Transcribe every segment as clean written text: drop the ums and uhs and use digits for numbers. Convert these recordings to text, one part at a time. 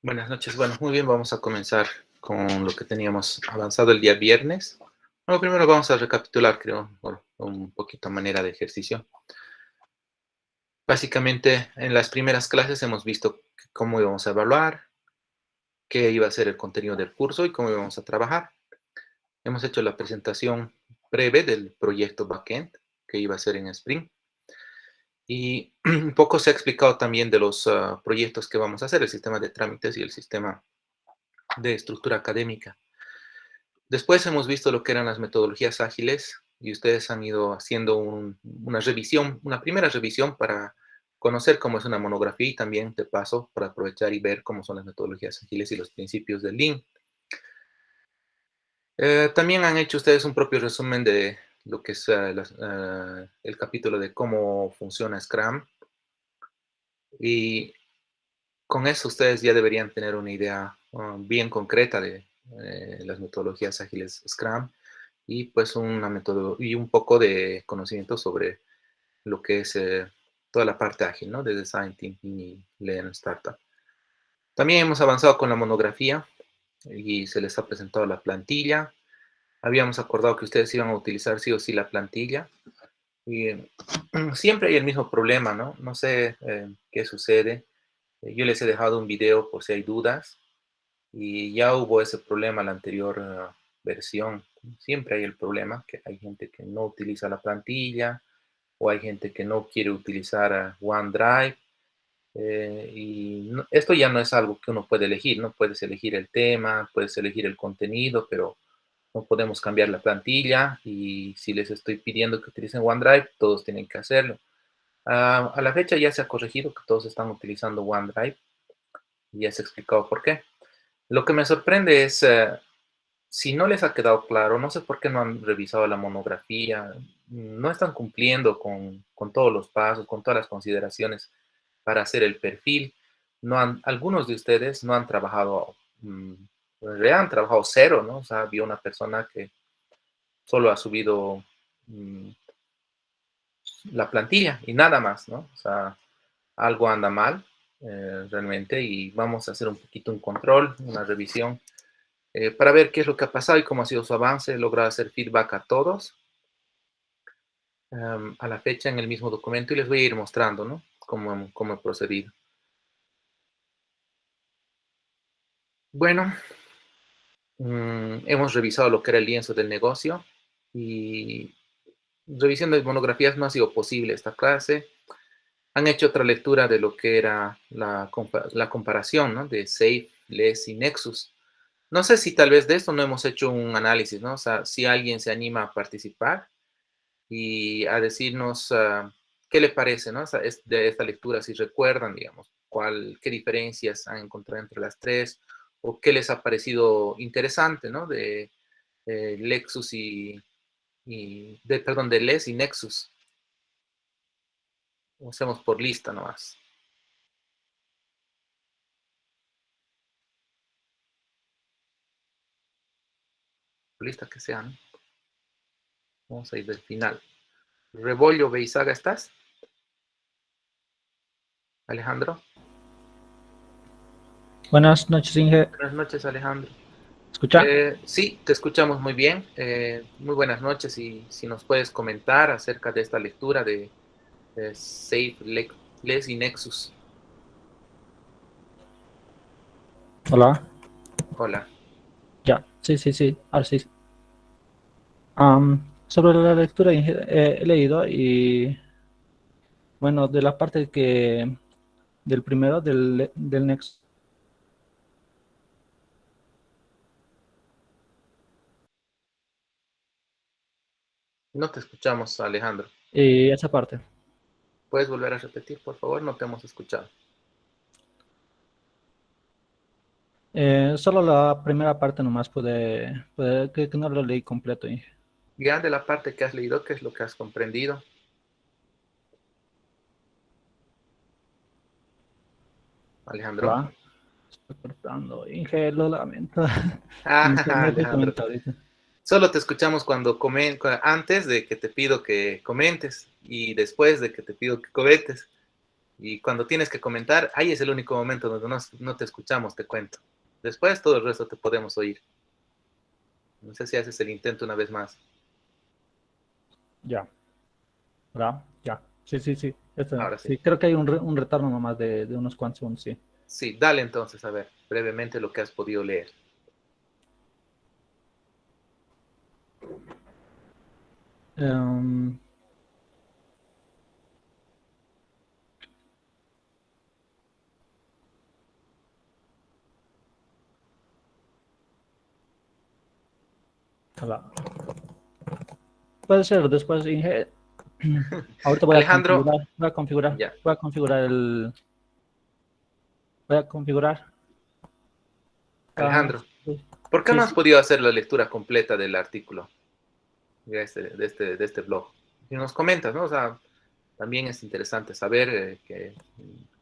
Buenas noches. Bueno, muy bien, vamos a comenzar con lo que teníamos avanzado el día viernes. Bueno, primero vamos a recapitular, creo, por un poquito a manera de ejercicio. Básicamente, en las primeras clases hemos visto cómo íbamos a evaluar, qué iba a ser el contenido del curso y cómo íbamos a trabajar. Hemos hecho la presentación breve del proyecto backend que iba a ser en Spring. Y un poco se ha explicado también de los proyectos que vamos a hacer, el sistema de trámites y el sistema de estructura académica. Después hemos visto lo que eran las metodologías ágiles y ustedes han ido haciendo una revisión, una primera revisión para conocer cómo es una monografía y también, de paso, para aprovechar y ver cómo son las metodologías ágiles y los principios del Lean. También han hecho ustedes un propio resumen de lo que es el capítulo de cómo funciona Scrum y con eso ustedes ya deberían tener una idea bien concreta de las metodologías ágiles Scrum y pues una metodología y un poco de conocimiento sobre lo que es toda la parte ágil, ¿no? De Design Thinking y Lean Startup. También hemos avanzado con la monografía y se les ha presentado la plantilla. Habíamos acordado que ustedes iban a utilizar sí o sí la plantilla. Y siempre hay el mismo problema, ¿no? No sé qué sucede. Yo les he dejado un video por si hay dudas y ya hubo ese problema en la anterior versión. Siempre hay el problema que hay gente que no utiliza la plantilla o hay gente que no quiere utilizar OneDrive. Esto ya no es algo que uno puede elegir, ¿no? Puedes elegir el tema, puedes elegir el contenido, pero no podemos cambiar la plantilla y si les estoy pidiendo que utilicen OneDrive, todos tienen que hacerlo. A la fecha ya se ha corregido que todos están utilizando OneDrive y ya se ha explicado por qué. Lo que me sorprende es, si no les ha quedado claro, no sé por qué no han revisado la monografía, no están cumpliendo con todos los pasos, con todas las consideraciones para hacer el perfil. Algunos de ustedes no han trabajado, han trabajado cero, ¿no? O sea, había una persona que solo ha subido mm, la plantilla y nada más, ¿no? O sea, algo anda mal realmente y vamos a hacer un poquito un control, una revisión para ver qué es lo que ha pasado y cómo ha sido su avance. He logrado hacer feedback a todos a la fecha en el mismo documento y les voy a ir mostrando, ¿no? Cómo he procedido. Bueno, hemos revisado lo que era el lienzo del negocio y revisión de monografías no ha sido posible esta clase. Han hecho otra lectura de lo que era la comparación, ¿no? De Safe, Less y Nexus. No sé si tal vez de esto no hemos hecho un análisis, ¿no? O sea, si alguien se anima a participar y a decirnos qué le parece, ¿no? O sea, de esta lectura, si recuerdan, digamos, qué diferencias han encontrado entre las tres o qué les ha parecido interesante, ¿no? De Lexus perdón, de Les y Nexus. Hacemos por lista nomás. Por lista que sean. Vamos a ir del final. Rebollo Beizaga, ¿estás? Alejandro. Buenas noches, Inge. Buenas noches, Alejandro. ¿Escucha? Sí, te escuchamos muy bien. Muy buenas noches y si nos puedes comentar acerca de esta lectura de Safe, Les y Nexus. Hola. Hola. Ya, sí, sí, sí. Ahora sí. Sobre la lectura Inge, he leído y, bueno, de la parte del primero, del Next, No te escuchamos, Alejandro. y esa parte. ¿Puedes volver a repetir, por favor? No te hemos escuchado. Solo la primera parte nomás que no lo leí completo, Inge. Ya de la parte que has leído, ¿qué es lo que has comprendido, Alejandro? Hola. Estoy cortando, Inge, lo lamento. Ah, Mi internet Alejandro. últimamente ahorita. Solo te escuchamos cuando antes de que te pido que comentes y después de que te pido que comentes. Y cuando tienes que comentar, ahí es el único momento donde no te escuchamos, te cuento. Después todo el resto te podemos oír. No sé si haces el intento una vez más. Ya, ¿verdad? Ya. Sí, sí, sí. Ahora sí. Sí, creo que hay un retorno nomás de unos cuantos segundos, sí. Sí, dale entonces, a ver, brevemente lo que has podido leer. Em, hola. Puede ser después, Inge. Ahorita Alejandro, ya. voy a configurar voy a configurar. Ah, Alejandro, sí, ¿por qué sí, no has sí. podido hacer la lectura completa del artículo de este blog? Y nos comentas, ¿no? O sea, también es interesante saber qué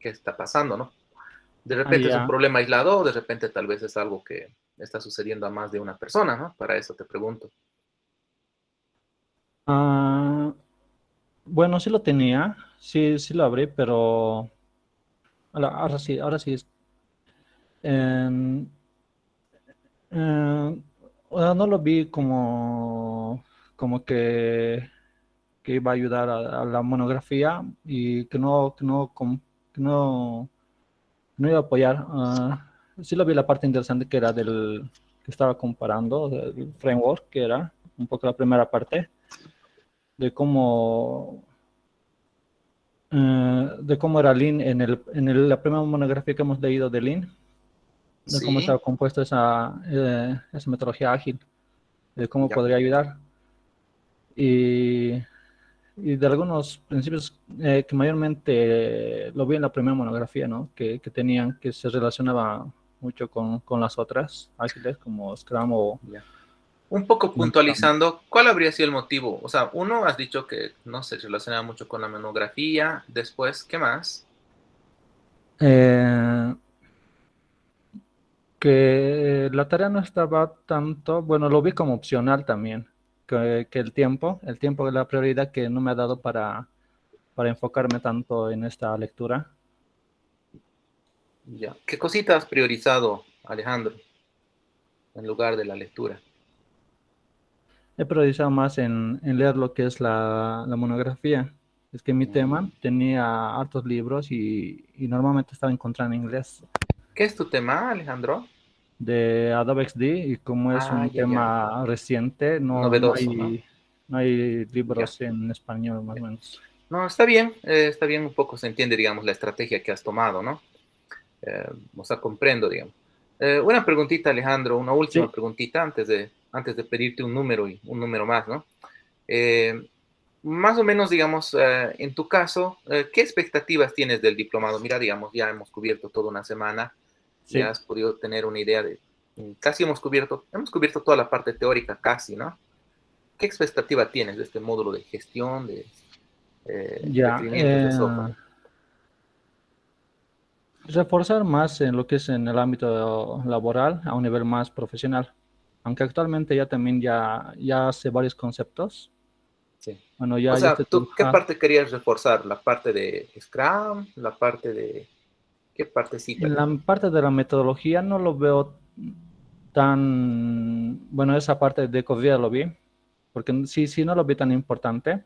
está pasando, ¿no? De Ah, repente es un ya. problema aislado o de repente tal vez es algo que está sucediendo a más de una persona, ¿no? Para eso te pregunto. Ah, bueno, sí lo tenía, sí, sí lo abrí, pero ahora sí. em, o sea, no lo vi como que iba a ayudar a la monografía y que no iba a apoyar. Sí lo vi la parte interesante que era que estaba comparando, del framework, que era un poco la primera parte, de cómo era Lean la primera monografía que hemos leído de Lean, de cómo estaba Sí, compuesta esa metodología ágil, de cómo ya. podría ayudar. Y, y de algunos principios que mayormente lo vi en la primera monografía, ¿no? Que tenían, que se relacionaba mucho con las otras ágiles, como Scrum o Ya. Un poco Lean Scrum. puntualizando, ¿cuál habría sido el motivo? O sea, uno, has dicho que no se relaciona mucho con la monografía. Después, ¿qué más? Eh, que la tarea no estaba tanto, bueno, lo vi como opcional también, que el tiempo es la prioridad que no me ha dado para enfocarme tanto en esta lectura. Ya. ¿Qué cosita has priorizado, Alejandro, en lugar de la lectura? He priorizado más en leer lo que es la monografía. Es que mi tema Mm. tenía hartos libros y normalmente estaba encontrando en inglés ¿Qué es tu tema, Alejandro? de Adobe XD y como es Ah, un ya, ya. tema reciente, Novedoso, ¿no? no hay Ya, libros en español más o ya. menos. No, está bien, un poco se entiende, digamos, la estrategia que has tomado, ¿no? O sea, comprendo, digamos. Una preguntita, Alejandro, una última Sí, preguntita antes de pedirte un número y un número más, ¿no? Eh, Más o menos, digamos, en tu caso, ¿qué expectativas tienes del diplomado? Mira, digamos, ya hemos cubierto toda una semana, ya sí. has podido tener una idea casi hemos cubierto toda la parte teórica, casi, ¿no? ¿Qué expectativa tienes de este módulo de gestión de Ya, requerimientos de software? reforzar más en lo que es en el ámbito laboral a un nivel más profesional. Aunque actualmente ya hace varios conceptos. Sí. Bueno, O ya sea, estoy ¿tú qué trabajando. parte querías reforzar? ¿La parte de Scrum? ¿La parte de... ¿Qué partecita, En la digamos? parte de la metodología no lo veo bueno, esa parte de Ecovía lo vi, porque sí, sí, no lo vi tan importante.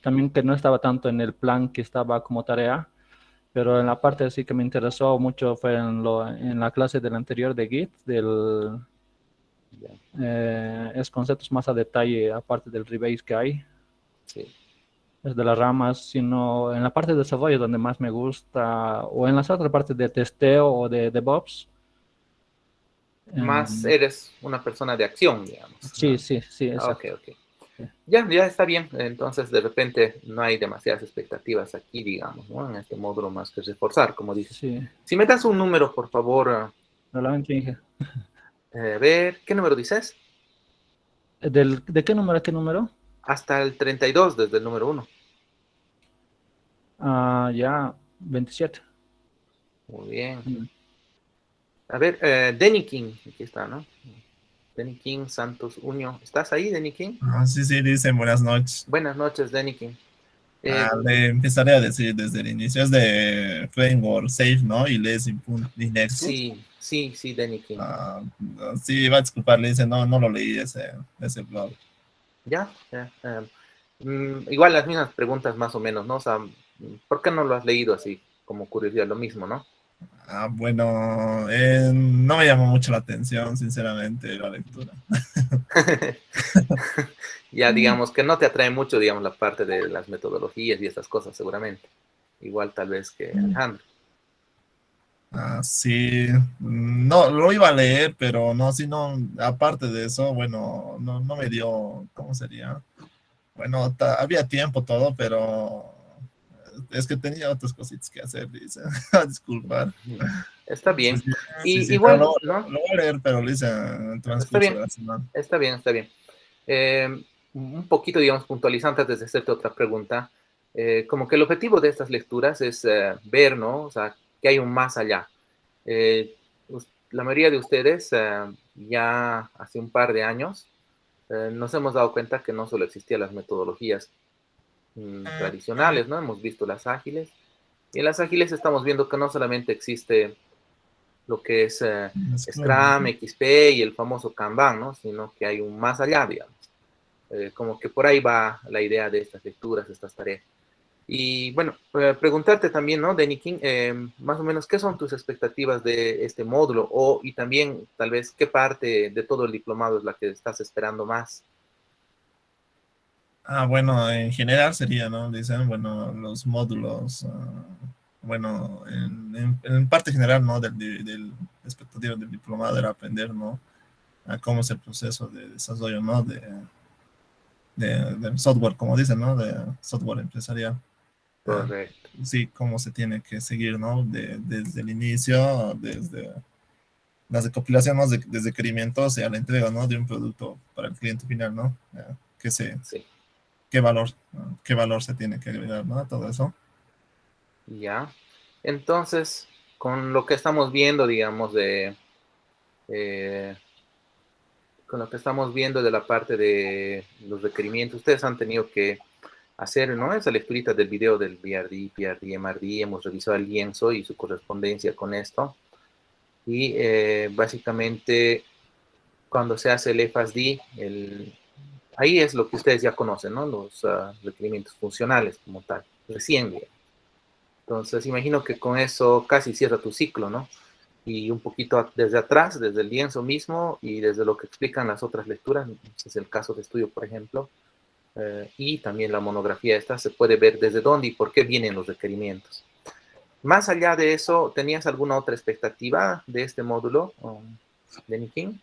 También que no estaba tanto en el plan que estaba como tarea, pero en la parte sí que me interesó mucho fue en la clase del anterior de Git, Ya, es conceptos más a detalle, aparte del rebase que hay, sí. es de las ramas, sino en la parte de desarrollo donde más me gusta, o en las otras partes de testeo o de DevOps. Más Eh, eres una persona de acción, digamos, sí, ¿no? sí, sí, Ah, ok, exacto. ok. Ya, ya está bien. Entonces, de repente, no hay demasiadas expectativas aquí, digamos, ¿no? En este módulo más que reforzar, como dices. Sí, Si me das un número, por favor, realmente dije. a ver, ¿qué número dices? ¿De qué número a qué número? Hasta el 32 desde el número uno. Ah, ya, 27. Muy bien. Mm. A ver, Denny King, aquí está, ¿no? Denny King, Santos Uño. ¿Estás ahí, Denny King? Ah, sí, sí, dicen buenas noches. Buenas noches, Denny King. Le empezaré a decir desde el inicio. Es de Framework Safe, ¿no? Y y Nexus. Sí, sí, sí, Danny King. Ah, sí, va a disculpar, le dice, no, no lo leí ese blog. Ya, ya. Igual las mismas preguntas más o menos, ¿no? O sea, ¿por qué no lo has leído así como curiosidad? Lo mismo, ¿no? Bueno, no me llamó mucho la atención, sinceramente, la lectura. Ya digamos que no te atrae mucho, digamos, la parte de las metodologías y estas cosas, seguramente. Igual tal vez que Alejandro. Sí, no, lo iba a leer, pero no, si no, aparte de eso, bueno, no, no me dio, ¿cómo sería? Bueno, había tiempo todo, pero es que tenía otras cositas que hacer, dice. Disculpar. Está Sí, bien. sí, sí, Y sí, pero igual, ¿no? lo voy a leer, pero lo hice en el Está transcurso de bien, la semana. está bien, está bien. Un poquito, digamos, puntualizante antes de hacerte otra pregunta. Como que el objetivo de estas lecturas es ver, ¿no? O sea, que hay un más allá. La mayoría de ustedes ya hace un par de años nos hemos dado cuenta que no solo existían las metodologías tradicionales, ¿no? Hemos visto las ágiles. Y en las ágiles estamos viendo que no solamente existe lo que es Scrum, Scrum, XP y el famoso Kanban, ¿no? Sino que hay un más allá, digamos. Como que por ahí va la idea de estas lecturas, estas tareas. Y bueno, preguntarte también, ¿no, Denny King, más o menos, ¿qué son tus expectativas de este módulo? Y también, tal vez, ¿qué parte de todo el diplomado es la que estás esperando más? Bueno, en general sería, ¿no? Dicen, bueno, los módulos, bueno, en parte general, ¿no? Del expectativa del diplomado era aprender, ¿no? A cómo es el proceso de desarrollo, ¿no? Del software, como dicen, ¿no? De software empresarial. Ah, Correcto. sí, cómo se tiene que seguir, ¿no? Desde el inicio, desde las recopilaciones de requerimientos a la entrega, ¿no? De un producto para el cliente final, ¿no? Que se, Sí, qué valor, ¿no? Qué valor se tiene que agregar, ¿no? Todo eso. ya. Entonces, con lo que estamos viendo, digamos, eh, con lo que estamos viendo de la parte de los requerimientos, ustedes han tenido que hacer, ¿no? Esa lecturita del video del BRD, PRD, MRD, hemos revisado el lienzo y su correspondencia con esto. Y básicamente, cuando se hace el FASD, ahí es lo que ustedes ya conocen, ¿no? Los requerimientos funcionales como tal, recién, digamos. Entonces, imagino que con eso casi cierra tu ciclo, ¿no? Y un poquito desde atrás, desde el lienzo mismo y desde lo que explican las otras lecturas, es el caso de estudio, por ejemplo, y también la monografía esta, se puede ver desde dónde y por qué vienen los requerimientos. Más allá de eso, ¿tenías alguna otra expectativa de este módulo, Denny King?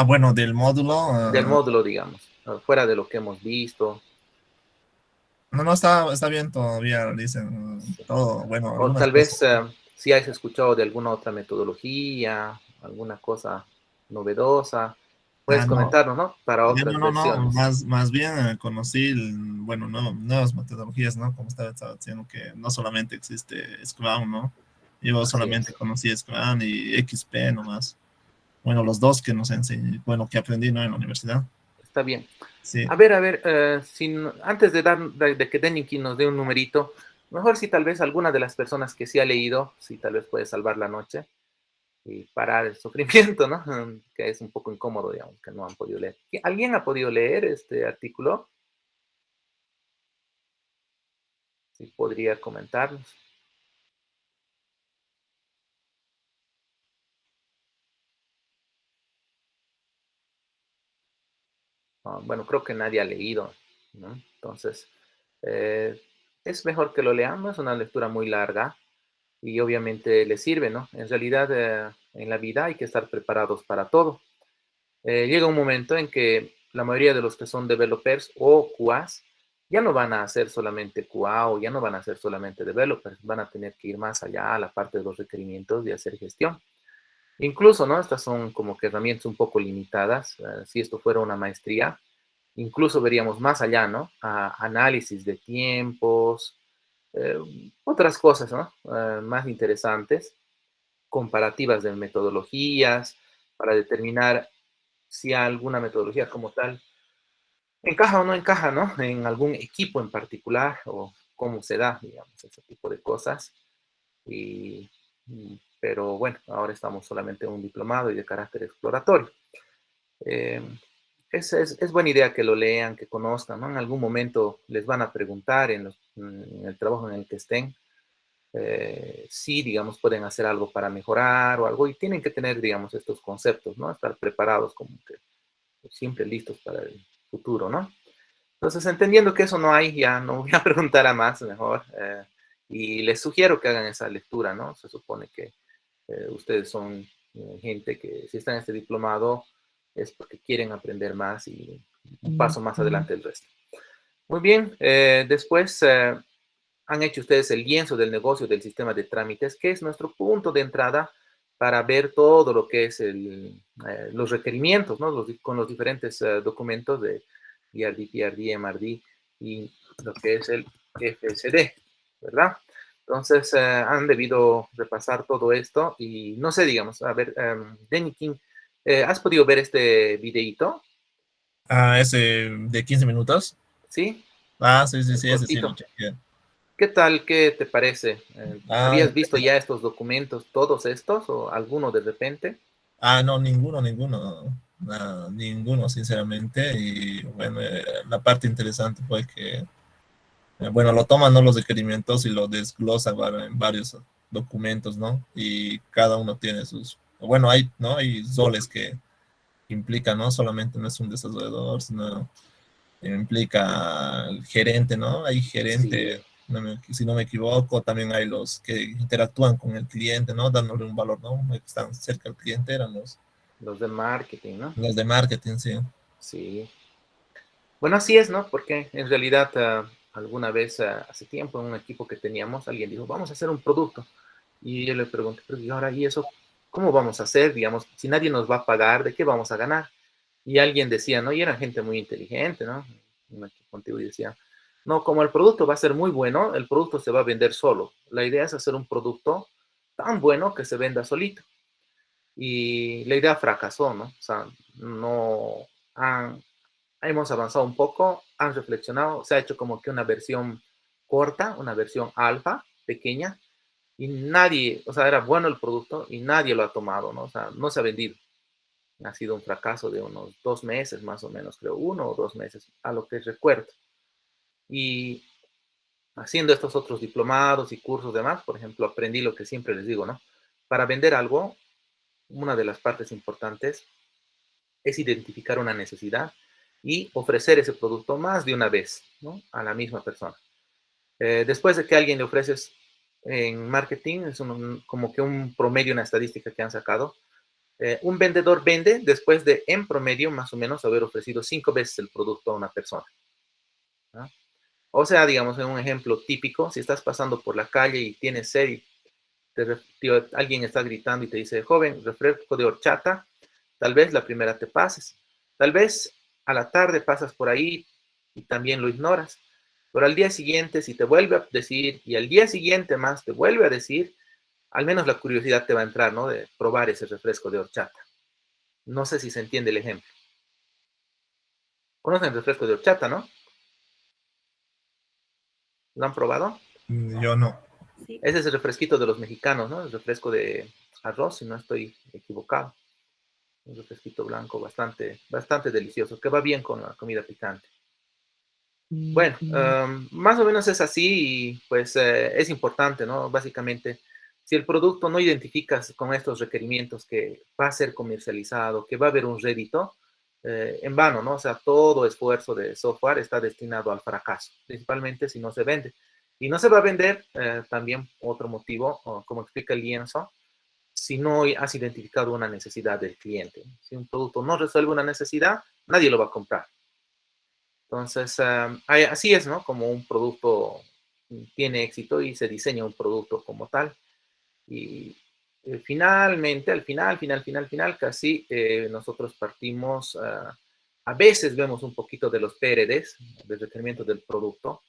Bueno, del módulo, Del módulo, digamos, fuera de lo que hemos visto. no, no está bien todavía, dicen, Sí. todo, bueno, O algunas tal cosas. vez si has escuchado de alguna otra metodología, alguna cosa novedosa, puedes No, comentarnos, ¿no? Para no, otras no, no, versiones. más bien conocí, bueno, nuevas metodologías, ¿no? Como estaba diciendo, que no solamente existe Scrum, ¿no? Yo Así solamente es. conocí Scrum y XP nomás. Bueno, los dos que nos enseñé, bueno, que aprendí, ¿no? En la universidad. Está bien. Sí. A ver, antes de que Denny nos dé un numerito, mejor si tal vez alguna de las personas que sí ha leído, si tal vez puede salvar la noche y parar el sufrimiento, ¿no? Que es un poco incómodo, digamos, que no han podido leer. ¿Alguien ha podido leer este artículo? Si podría comentarnos. Bueno, creo que nadie ha leído, ¿no? Entonces, eh, es mejor que lo leamos, es una lectura muy larga y obviamente le sirve, ¿no? En realidad, en la vida hay que estar preparados para todo. Llega un momento en que la mayoría de los que son developers o QAs ya no van a hacer solamente QA o ya no van a ser solamente developers, van a tener que ir más allá a la parte de los requerimientos y hacer gestión. Incluso, ¿no? Estas son como que herramientas un poco limitadas. Si esto fuera una maestría, incluso veríamos más allá, ¿no? Análisis de tiempos, eh, otras cosas, ¿no? Más interesantes, comparativas de metodologías, para determinar si alguna metodología como tal encaja o no encaja, ¿no? En algún equipo en particular o cómo se da, digamos, ese tipo de cosas. Pero bueno, ahora estamos solamente en un diplomado y de carácter exploratorio. Eh, es buena idea que lo lean, que conozcan, ¿no? En algún momento les van a preguntar en el trabajo en el que estén, si, digamos, pueden hacer algo para mejorar o algo, y tienen que tener, digamos, estos conceptos, ¿no? Estar preparados como que siempre listos para el futuro, ¿no? Entonces, entendiendo que eso no hay, ya no voy a preguntar a más, mejor. Y les sugiero que hagan esa lectura, ¿no? Se supone que ustedes son gente que si están en este diplomado es porque quieren aprender más y un paso más adelante el resto. Muy bien, después han hecho ustedes el lienzo del negocio del sistema de trámites, que es nuestro punto de entrada para ver todo lo que es los requerimientos, ¿no? Con los diferentes documentos de ERD, PRD, MRD y lo que es el FSD, ¿verdad? Entonces, han debido repasar todo esto y no sé, digamos, a ver, Denny King, ¿has podido ver este videíto? Ah, ese de 15 minutos. ¿Sí? Ah, sí, sí, El sí, ese sí lo cortito. chequeé. ¿Qué tal? ¿Qué te parece? Ah, ¿Habías visto ya estos documentos, todos estos, o alguno de repente? no, ninguno, ninguno, sinceramente. Y bueno, la parte interesante fue que, bueno, lo toman, ¿no? Los requerimientos y lo desglosan en varios documentos, ¿no? Y cada uno tiene sus, bueno, hay, ¿no? Hay roles que implican, ¿no? Solamente no es un desarrollador, sino implica el gerente, ¿no? Hay gerente, Sí, si no me equivoco, también hay los que interactúan con el cliente, ¿no? Dándole un valor, ¿no? Que están cerca del cliente, eran los de marketing, ¿no? los de marketing, sí. Sí. Bueno, así es, ¿no? Porque en realidad alguna vez hace tiempo en un equipo que teníamos, alguien dijo, vamos a hacer un producto. Y yo le pregunté, pero ¿y ahora y eso cómo vamos a hacer? Digamos, si nadie nos va a pagar, ¿de qué vamos a ganar? Y alguien decía, ¿no? Y era gente muy inteligente, ¿no? Un equipo contigo y decía, no, como el producto va a ser muy bueno, el producto se va a vender solo. La idea es hacer un producto tan bueno que se venda solito. Y la idea fracasó, ¿no? O sea, no han, hemos avanzado un poco, han reflexionado, se ha hecho como que una versión corta, una versión alfa, pequeña, y nadie, o sea, era bueno el producto y nadie lo ha tomado, ¿no? O sea, no se ha vendido. Ha sido un fracaso de unos 2 meses más o menos, creo, 1 o 2 meses, a lo que recuerdo. Y haciendo estos otros diplomados y cursos demás, por ejemplo, aprendí lo que siempre les digo, ¿no? Para vender algo, una de las partes importantes es identificar una necesidad y ofrecer ese producto más de una vez, ¿no? A la misma persona. Después de que alguien le ofreces en marketing, es como que un promedio, una estadística que han sacado, un vendedor vende después de, en promedio, más o menos, haber ofrecido 5 veces el producto a una persona, ¿no? O sea, digamos, en un ejemplo típico, si estás pasando por la calle y tienes sed y alguien está gritando y te dice, joven, refresco de horchata, tal vez la primera te pases. Tal vez a la tarde pasas por ahí y también lo ignoras. Pero al día siguiente, si te vuelve a decir y al día siguiente más te vuelve a decir, al menos la curiosidad te va a entrar, ¿no? De probar ese refresco de horchata. No sé si se entiende el ejemplo. ¿Conocen el refresco de horchata, no? ¿Lo han probado? Yo no. Ese es el refresquito de los mexicanos, ¿no? El refresco de arroz, si no estoy equivocado. Un refresquito blanco bastante, bastante delicioso, que va bien con la comida picante. Bueno, más o menos es así y pues es importante, ¿no? Básicamente, si el producto no identificas con estos requerimientos que va a ser comercializado, que va a haber un rédito, en vano, ¿no? O sea, todo esfuerzo de software está destinado al fracaso, principalmente si no se vende. Y no se va a vender, también otro motivo, como explica el lienzo, si no has identificado una necesidad del cliente. Si un producto no resuelve una necesidad, nadie lo va a comprar. Entonces, así es, ¿no? Como un producto tiene éxito y se diseña un producto como tal. Y finalmente, al final, casi nosotros partimos, a veces vemos un poquito de los PRDs, del requerimiento del producto,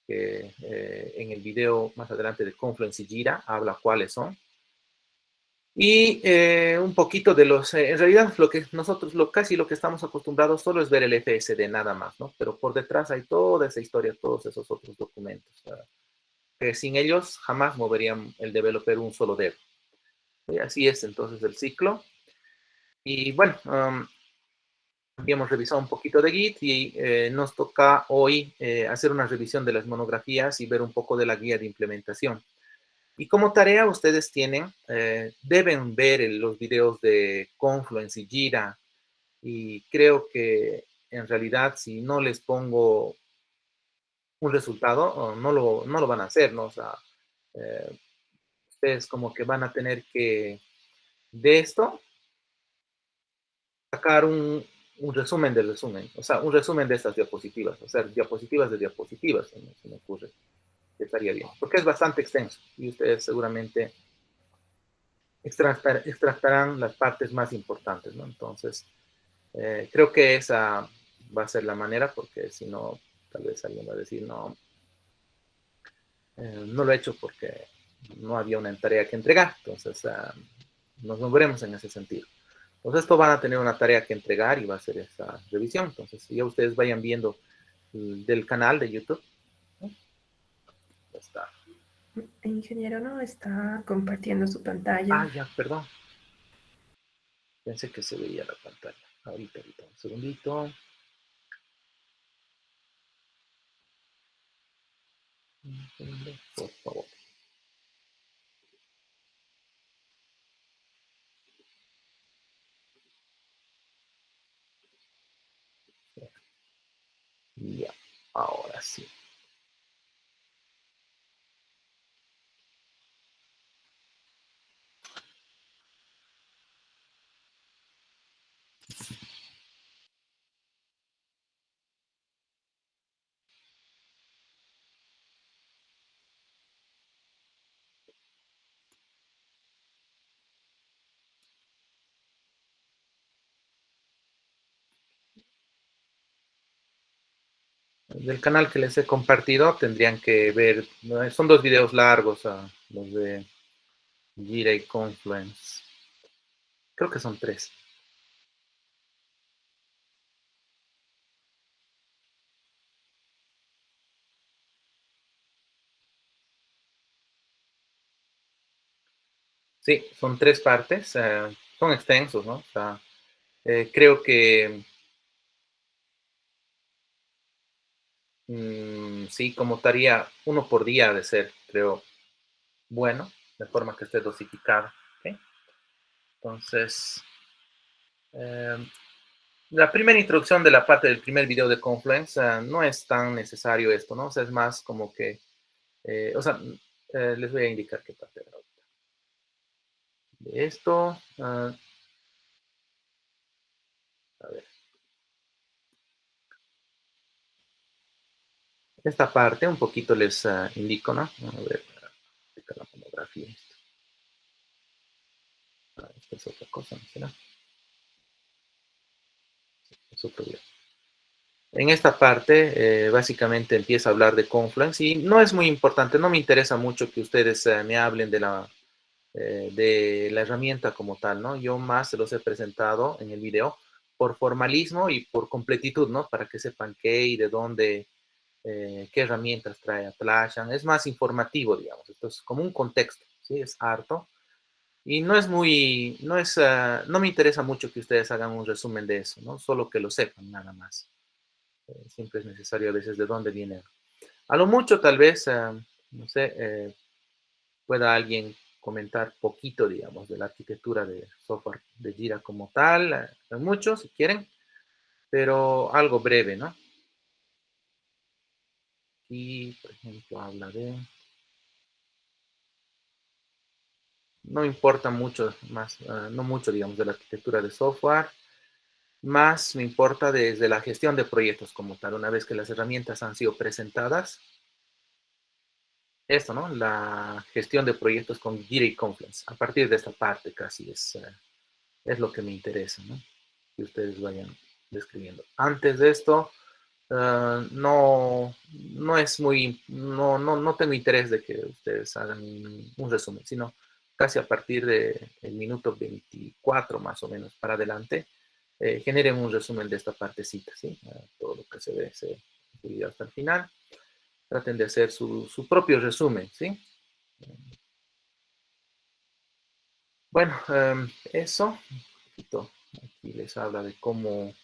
que en el video más adelante de Confluence y Jira habla cuáles son. Y un poquito de los, en realidad lo que nosotros, casi lo que estamos acostumbrados solo es ver el FSD nada más, ¿no? Pero por detrás hay toda esa historia, todos esos otros documentos, que sin ellos jamás moverían el developer un solo dedo. Y así es entonces el ciclo. Y bueno, habíamos revisado un poquito de Git y nos toca hoy hacer una revisión de las monografías y ver un poco de la guía de implementación. Y como tarea ustedes tienen, deben ver los videos de Confluence y Jira. Y creo que en realidad si no les pongo un resultado, no lo van a hacer, ¿no? O sea, eh, ustedes como que van a tener que de esto sacar un resumen del resumen, o sea, un resumen de estas diapositivas, o sea, diapositivas de diapositivas, se me ocurre, que estaría bien, porque es bastante extenso y ustedes seguramente extractarán las partes más importantes, ¿no? Entonces, creo que esa va a ser la manera, porque si no, tal vez alguien va a decir, no, no lo he hecho porque no había una tarea que entregar, entonces nos moveremos en ese sentido. Entonces, esto van a tener una tarea que entregar y va a ser esa revisión. Entonces, ya ustedes vayan viendo del canal de YouTube. ¿No? Ya está. El ingeniero no está compartiendo su pantalla. Ah, ya, perdón. Pensé que se veía la pantalla. Ahorita, un segundito. Un segundo, por favor. Ya, ahora sí. Del canal que les he compartido tendrían que ver, son dos videos largos, los de Jira y Confluence. Creo que son tres. Sí, son tres partes, son extensos, ¿no? O sea, creo que sí, como tarea, uno por día ha de ser, creo, bueno, de forma que esté dosificado. ¿Okay? Entonces, eh, la primera introducción de la parte del primer video de Confluence no es tan necesario esto, ¿no? O sea, es más como que, o sea, les voy a indicar qué parte era ahorita. De esto, a ver. Esta parte un poquito les indico, ¿no? A ver, la monografía. Esta es otra cosa, ¿no será? Es otro video. En esta parte, básicamente empieza a hablar de Confluence y no es muy importante, no me interesa mucho que ustedes me hablen de la herramienta como tal, ¿no? Yo más se los he presentado en el video por formalismo y por completitud, ¿no? Para que sepan qué y de dónde, qué herramientas trae Atlassian. Es más informativo, digamos. Esto es como un contexto, ¿sí? Es harto. Y no es muy, no es, no me interesa mucho que ustedes hagan un resumen de eso, ¿no? Solo que lo sepan, nada más. Siempre es necesario a veces de dónde viene. A lo mucho, tal vez, no sé, pueda alguien comentar poquito, digamos, de la arquitectura de software de Jira como tal, mucho, si quieren, pero algo breve, ¿no? Aquí, por ejemplo, habla de... No importa mucho, más, no mucho, digamos, de la arquitectura de software, más me importa desde la gestión de proyectos como tal, una vez que las herramientas han sido presentadas, esto, ¿no? La gestión de proyectos con Jira y Confluence. A partir de esta parte casi es lo que me interesa, ¿no? Que ustedes vayan describiendo. Antes de esto, no es muy, no tengo interés de que ustedes hagan un resumen, sino casi a partir del minuto 24 más o menos para adelante, generen un resumen de esta partecita, ¿sí? Todo lo que se ve hasta el final. Traten de hacer su propio resumen, ¿sí? Bueno, eso. Aquí les habla de cómo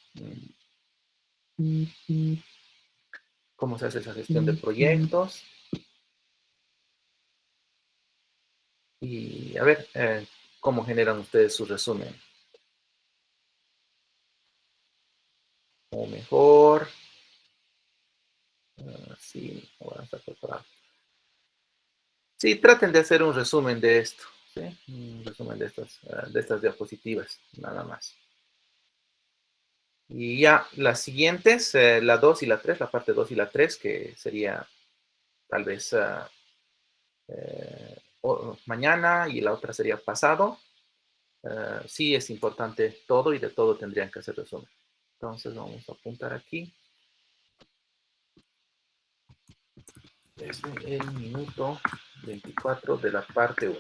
se hace esa gestión de proyectos. Y a ver, cómo generan ustedes su resumen. O mejor. Sí, ahora está preparado. Sí, traten de hacer un resumen de esto. ¿Sí? Un resumen de estas diapositivas, nada más. Y ya las siguientes, la 2 y la 3, la parte 2 y la 3, que sería tal vez mañana y la otra sería pasado. Sí es importante todo y de todo tendrían que hacer resumen. Entonces vamos a apuntar aquí. Desde el minuto 24 de la parte 1.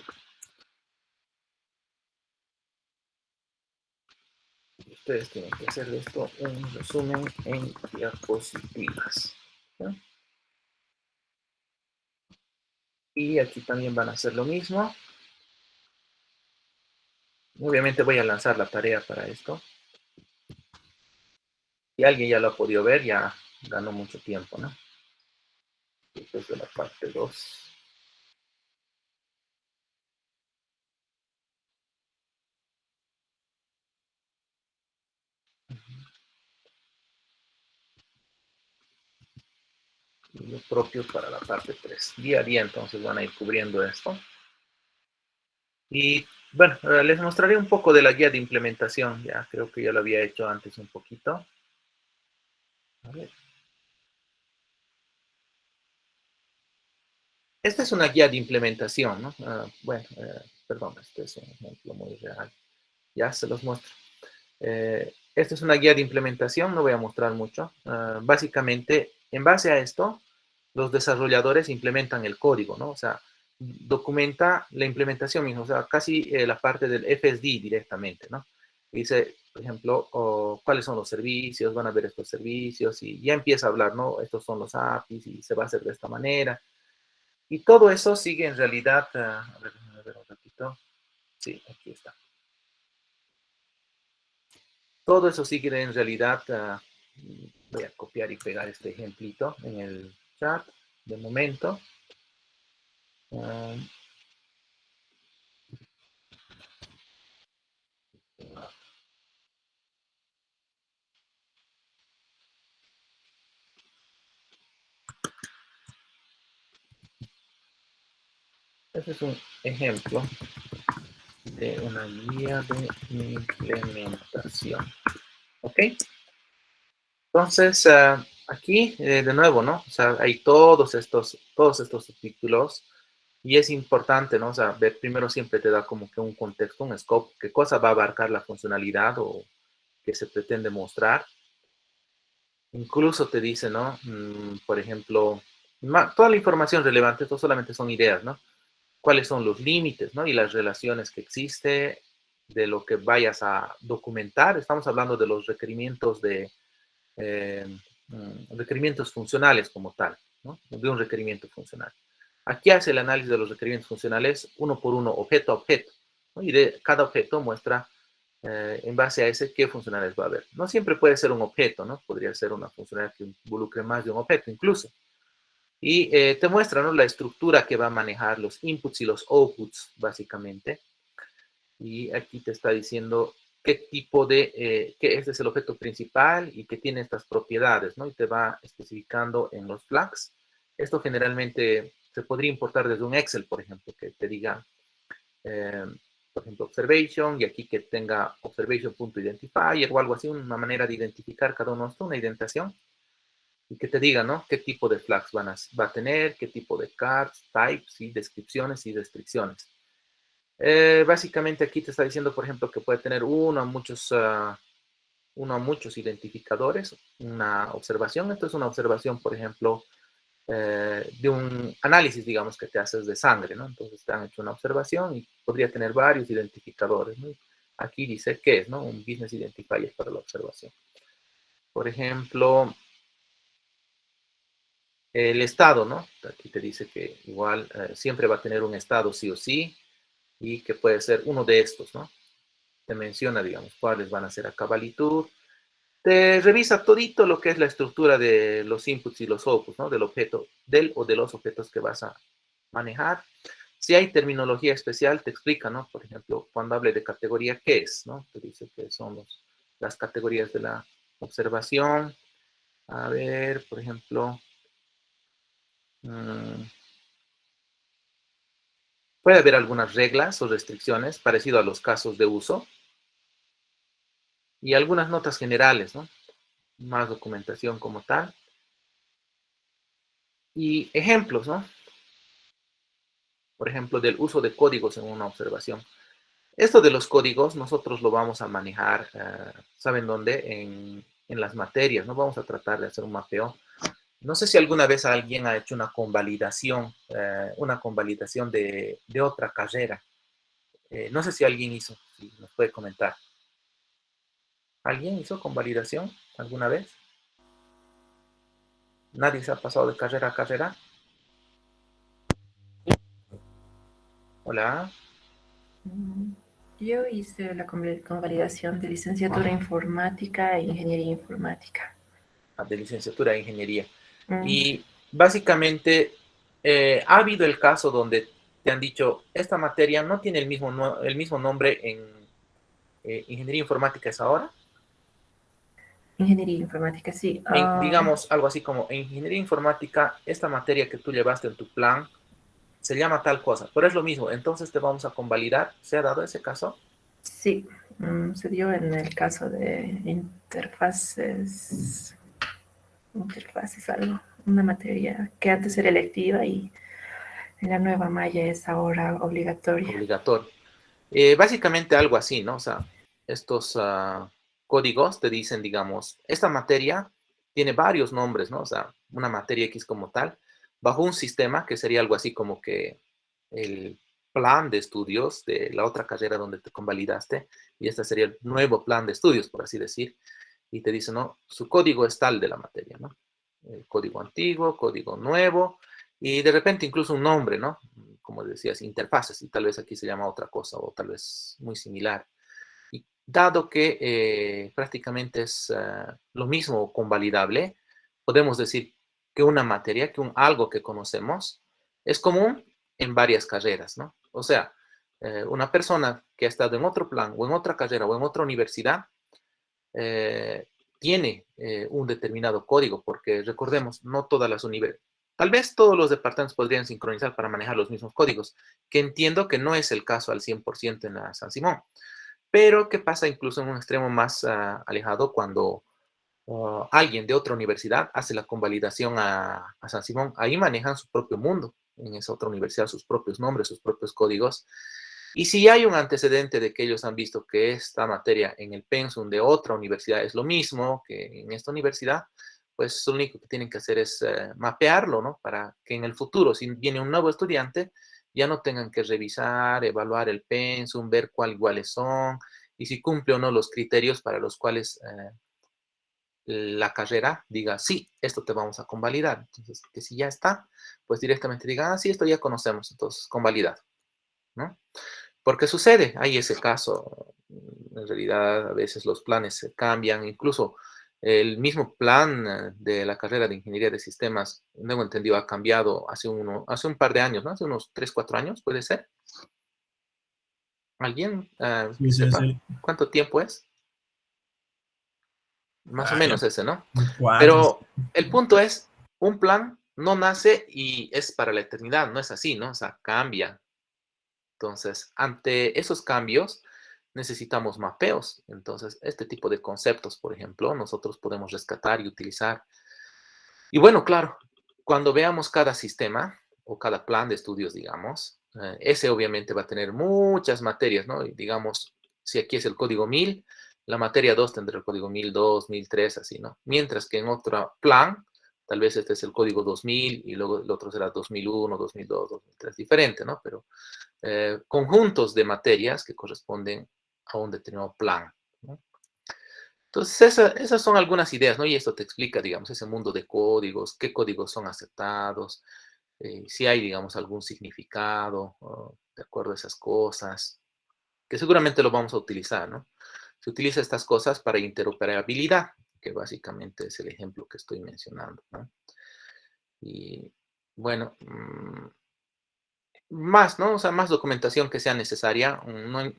Ustedes tienen que hacer de esto un resumen en diapositivas. ¿Sí? Y aquí también van a hacer lo mismo. Obviamente voy a lanzar la tarea para esto. Si alguien ya lo ha podido ver, ya ganó mucho tiempo, ¿no? Esto es de la parte 2. Y lo propio para la parte 3. Día a día, entonces van a ir cubriendo esto. Y bueno, les mostraré un poco de la guía de implementación. Ya creo que ya lo había hecho antes un poquito. A ver. Esta es una guía de implementación, ¿no? Perdón, este es un ejemplo muy real. Ya se los muestro. Esta es una guía de implementación, no voy a mostrar mucho. Básicamente, en base a esto, los desarrolladores implementan el código, ¿no? O sea, documenta la implementación misma, o sea, casi la parte del FSD directamente, ¿no? Dice, por ejemplo, cuáles son los servicios, van a ver estos servicios y ya empieza a hablar, ¿no? Estos son los APIs y se va a hacer de esta manera. Y todo eso sigue en realidad, a ver un ratito. Sí, aquí está. Todo eso sigue en realidad, voy a copiar y pegar este ejemplito en el chat de momento. Este es un ejemplo de una guía de implementación. ¿Ok? Entonces, aquí, de nuevo, ¿no? O sea, hay todos estos subtítulos y es importante, ¿no? O sea, ver primero siempre te da como que un contexto, un scope, qué cosa va a abarcar la funcionalidad o que se pretende mostrar. Incluso te dice, ¿no? Por ejemplo, toda la información relevante, esto solamente son ideas, ¿no? Cuáles son los límites, ¿no? Y las relaciones que existe de lo que vayas a documentar. Estamos hablando de los requerimientos requerimientos funcionales como tal, ¿no? De un requerimiento funcional. Aquí hace el análisis de los requerimientos funcionales uno por uno, objeto a objeto, ¿no? Y de cada objeto muestra en base a ese qué funcionales va a haber. No siempre puede ser un objeto, ¿no? Podría ser una funcionalidad que involucre más de un objeto incluso. Y te muestra, ¿no? La estructura que va a manejar los inputs y los outputs, básicamente. Y aquí te está diciendo qué tipo que este es el objeto principal y que tiene estas propiedades, ¿no? Y te va especificando en los flags. Esto generalmente se podría importar desde un Excel, por ejemplo, que te diga, por ejemplo, observation, y aquí que tenga observation.identifier o algo así, una manera de identificar cada uno de estos, una indentación, y que te diga, ¿no? Qué tipo de flags va a tener, qué tipo de cards, types, y descripciones y restricciones. Básicamente aquí te está diciendo, por ejemplo, que puede tener uno a muchos identificadores, una observación. Esto es una observación, por ejemplo, de un análisis, digamos, que te haces de sangre, ¿no? Entonces te han hecho una observación y podría tener varios identificadores, ¿no? Aquí dice qué es, ¿no? Un business identifier para la observación. Por ejemplo, el estado, ¿no? Aquí te dice que igual siempre va a tener un estado sí o sí y que puede ser uno de estos, ¿no? Te menciona, digamos, cuáles van a ser a cabalitud. Te revisa todito lo que es la estructura de los inputs y los outputs, ¿no? Del objeto, del o de los objetos que vas a manejar. Si hay terminología especial, te explica, ¿no? Por ejemplo, cuando hable de categoría, ¿qué es? ¿No? Te dice que son las categorías de la observación. A ver, por ejemplo, puede haber algunas reglas o restricciones parecido a los casos de uso y algunas notas generales, ¿no? Más documentación como tal. Y ejemplos, ¿no? Por ejemplo, del uso de códigos en una observación. Esto de los códigos nosotros lo vamos a manejar, ¿saben dónde? En las materias, ¿no? Vamos a tratar de hacer un mapeo. No sé si alguna vez alguien ha hecho una convalidación de otra carrera. No sé si alguien hizo, si nos puede comentar. ¿Alguien hizo convalidación alguna vez? ¿Nadie se ha pasado de carrera a carrera? Hola. Yo hice la convalidación de licenciatura en informática e ingeniería informática. De licenciatura en ingeniería. Mm. Y básicamente ha habido el caso donde te han dicho, esta materia no tiene el mismo nombre en ingeniería informática es ahora. Ingeniería informática, sí. Digamos algo así como en ingeniería informática, esta materia que tú llevaste en tu plan se llama tal cosa, pero es lo mismo, entonces te vamos a convalidar. ¿Se ha dado ese caso? Sí, se dio en el caso de interfaces, algo, una materia que antes era electiva y en la nueva malla es ahora obligatoria. Obligatorio. Básicamente algo así, ¿no? O sea, estos códigos te dicen, digamos, esta materia tiene varios nombres, ¿no? O sea, una materia X como tal, bajo un sistema que sería algo así como que el plan de estudios de la otra carrera donde te convalidaste, y este sería el nuevo plan de estudios, por así decir, y te dice, ¿no? Su código es tal de la materia, ¿no? El código antiguo, código nuevo, y de repente incluso un nombre, ¿no? Como decías, interfaces, y tal vez aquí se llama otra cosa, o tal vez muy similar. Y dado que prácticamente es lo mismo convalidable, podemos decir que una materia, que algo que conocemos, es común en varias carreras, ¿no? O sea, una persona que ha estado en otro plan, o en otra carrera, o en otra universidad, tiene un determinado código, porque recordemos, no todas las universidades, tal vez todos los departamentos podrían sincronizar para manejar los mismos códigos, que entiendo que no es el caso al 100% en la San Simón. Pero, ¿qué pasa incluso en un extremo más alejado cuando alguien de otra universidad hace la convalidación a San Simón? Ahí manejan su propio mundo, en esa otra universidad, sus propios nombres, sus propios códigos. Y si hay un antecedente de que ellos han visto que esta materia en el pensum de otra universidad es lo mismo que en esta universidad, pues lo único que tienen que hacer es mapearlo, ¿no? Para que en el futuro, si viene un nuevo estudiante, ya no tengan que revisar, evaluar el pensum, ver cuáles son y si cumple o no los criterios para los cuales la carrera diga, sí, esto te vamos a convalidar. Entonces, que si ya está, pues directamente diga, sí, esto ya conocemos, entonces convalidado, ¿no? Porque sucede, hay ese caso. En realidad, a veces los planes se cambian, incluso el mismo plan de la carrera de ingeniería de sistemas, tengo entendido, ha cambiado hace un par de años, ¿no? Hace unos 3, 4 años, ¿puede ser? ¿Alguien Sí, que sí, sepa sí. cuánto tiempo es? Más o Ah, ya, menos ese, ¿no? 4. Pero el punto es, un plan no nace y es para la eternidad, no es así, ¿no? O sea, cambia. Entonces, ante esos cambios, necesitamos mapeos. Entonces, este tipo de conceptos, por ejemplo, nosotros podemos rescatar y utilizar. Y bueno, claro, cuando veamos cada sistema o cada plan de estudios, digamos, ese obviamente va a tener muchas materias, ¿no? Y digamos, si aquí es el código 1000, la materia 2 tendrá el código 1002, 1003, así, ¿no? Mientras que en otro plan Tal vez este es el código 2000 y luego el otro será 2001, 2002, 2003, diferente, ¿no? Pero conjuntos de materias que corresponden a un determinado plan, ¿no? Entonces, esas son algunas ideas, ¿no? Y esto te explica, digamos, ese mundo de códigos, qué códigos son aceptados, si hay, digamos, algún significado de acuerdo a esas cosas, que seguramente lo vamos a utilizar, ¿no? Se utiliza estas cosas para interoperabilidad, que básicamente es el ejemplo que estoy mencionando, ¿no? Y bueno, más, ¿no? O sea, más documentación que sea necesaria. No,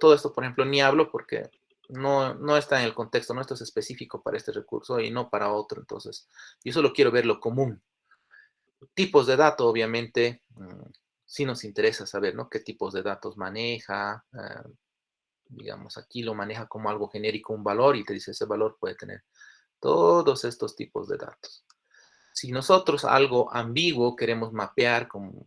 todo esto, por ejemplo, ni hablo porque no está en el contexto, no esto es específico para este recurso y no para otro. Entonces, yo solo quiero ver lo común. Tipos de datos, obviamente, sí nos interesa saber, ¿no? ¿Qué tipos de datos maneja? Digamos, aquí lo maneja como algo genérico, un valor, y te dice ese valor puede tener todos estos tipos de datos. Si nosotros algo ambiguo queremos mapear como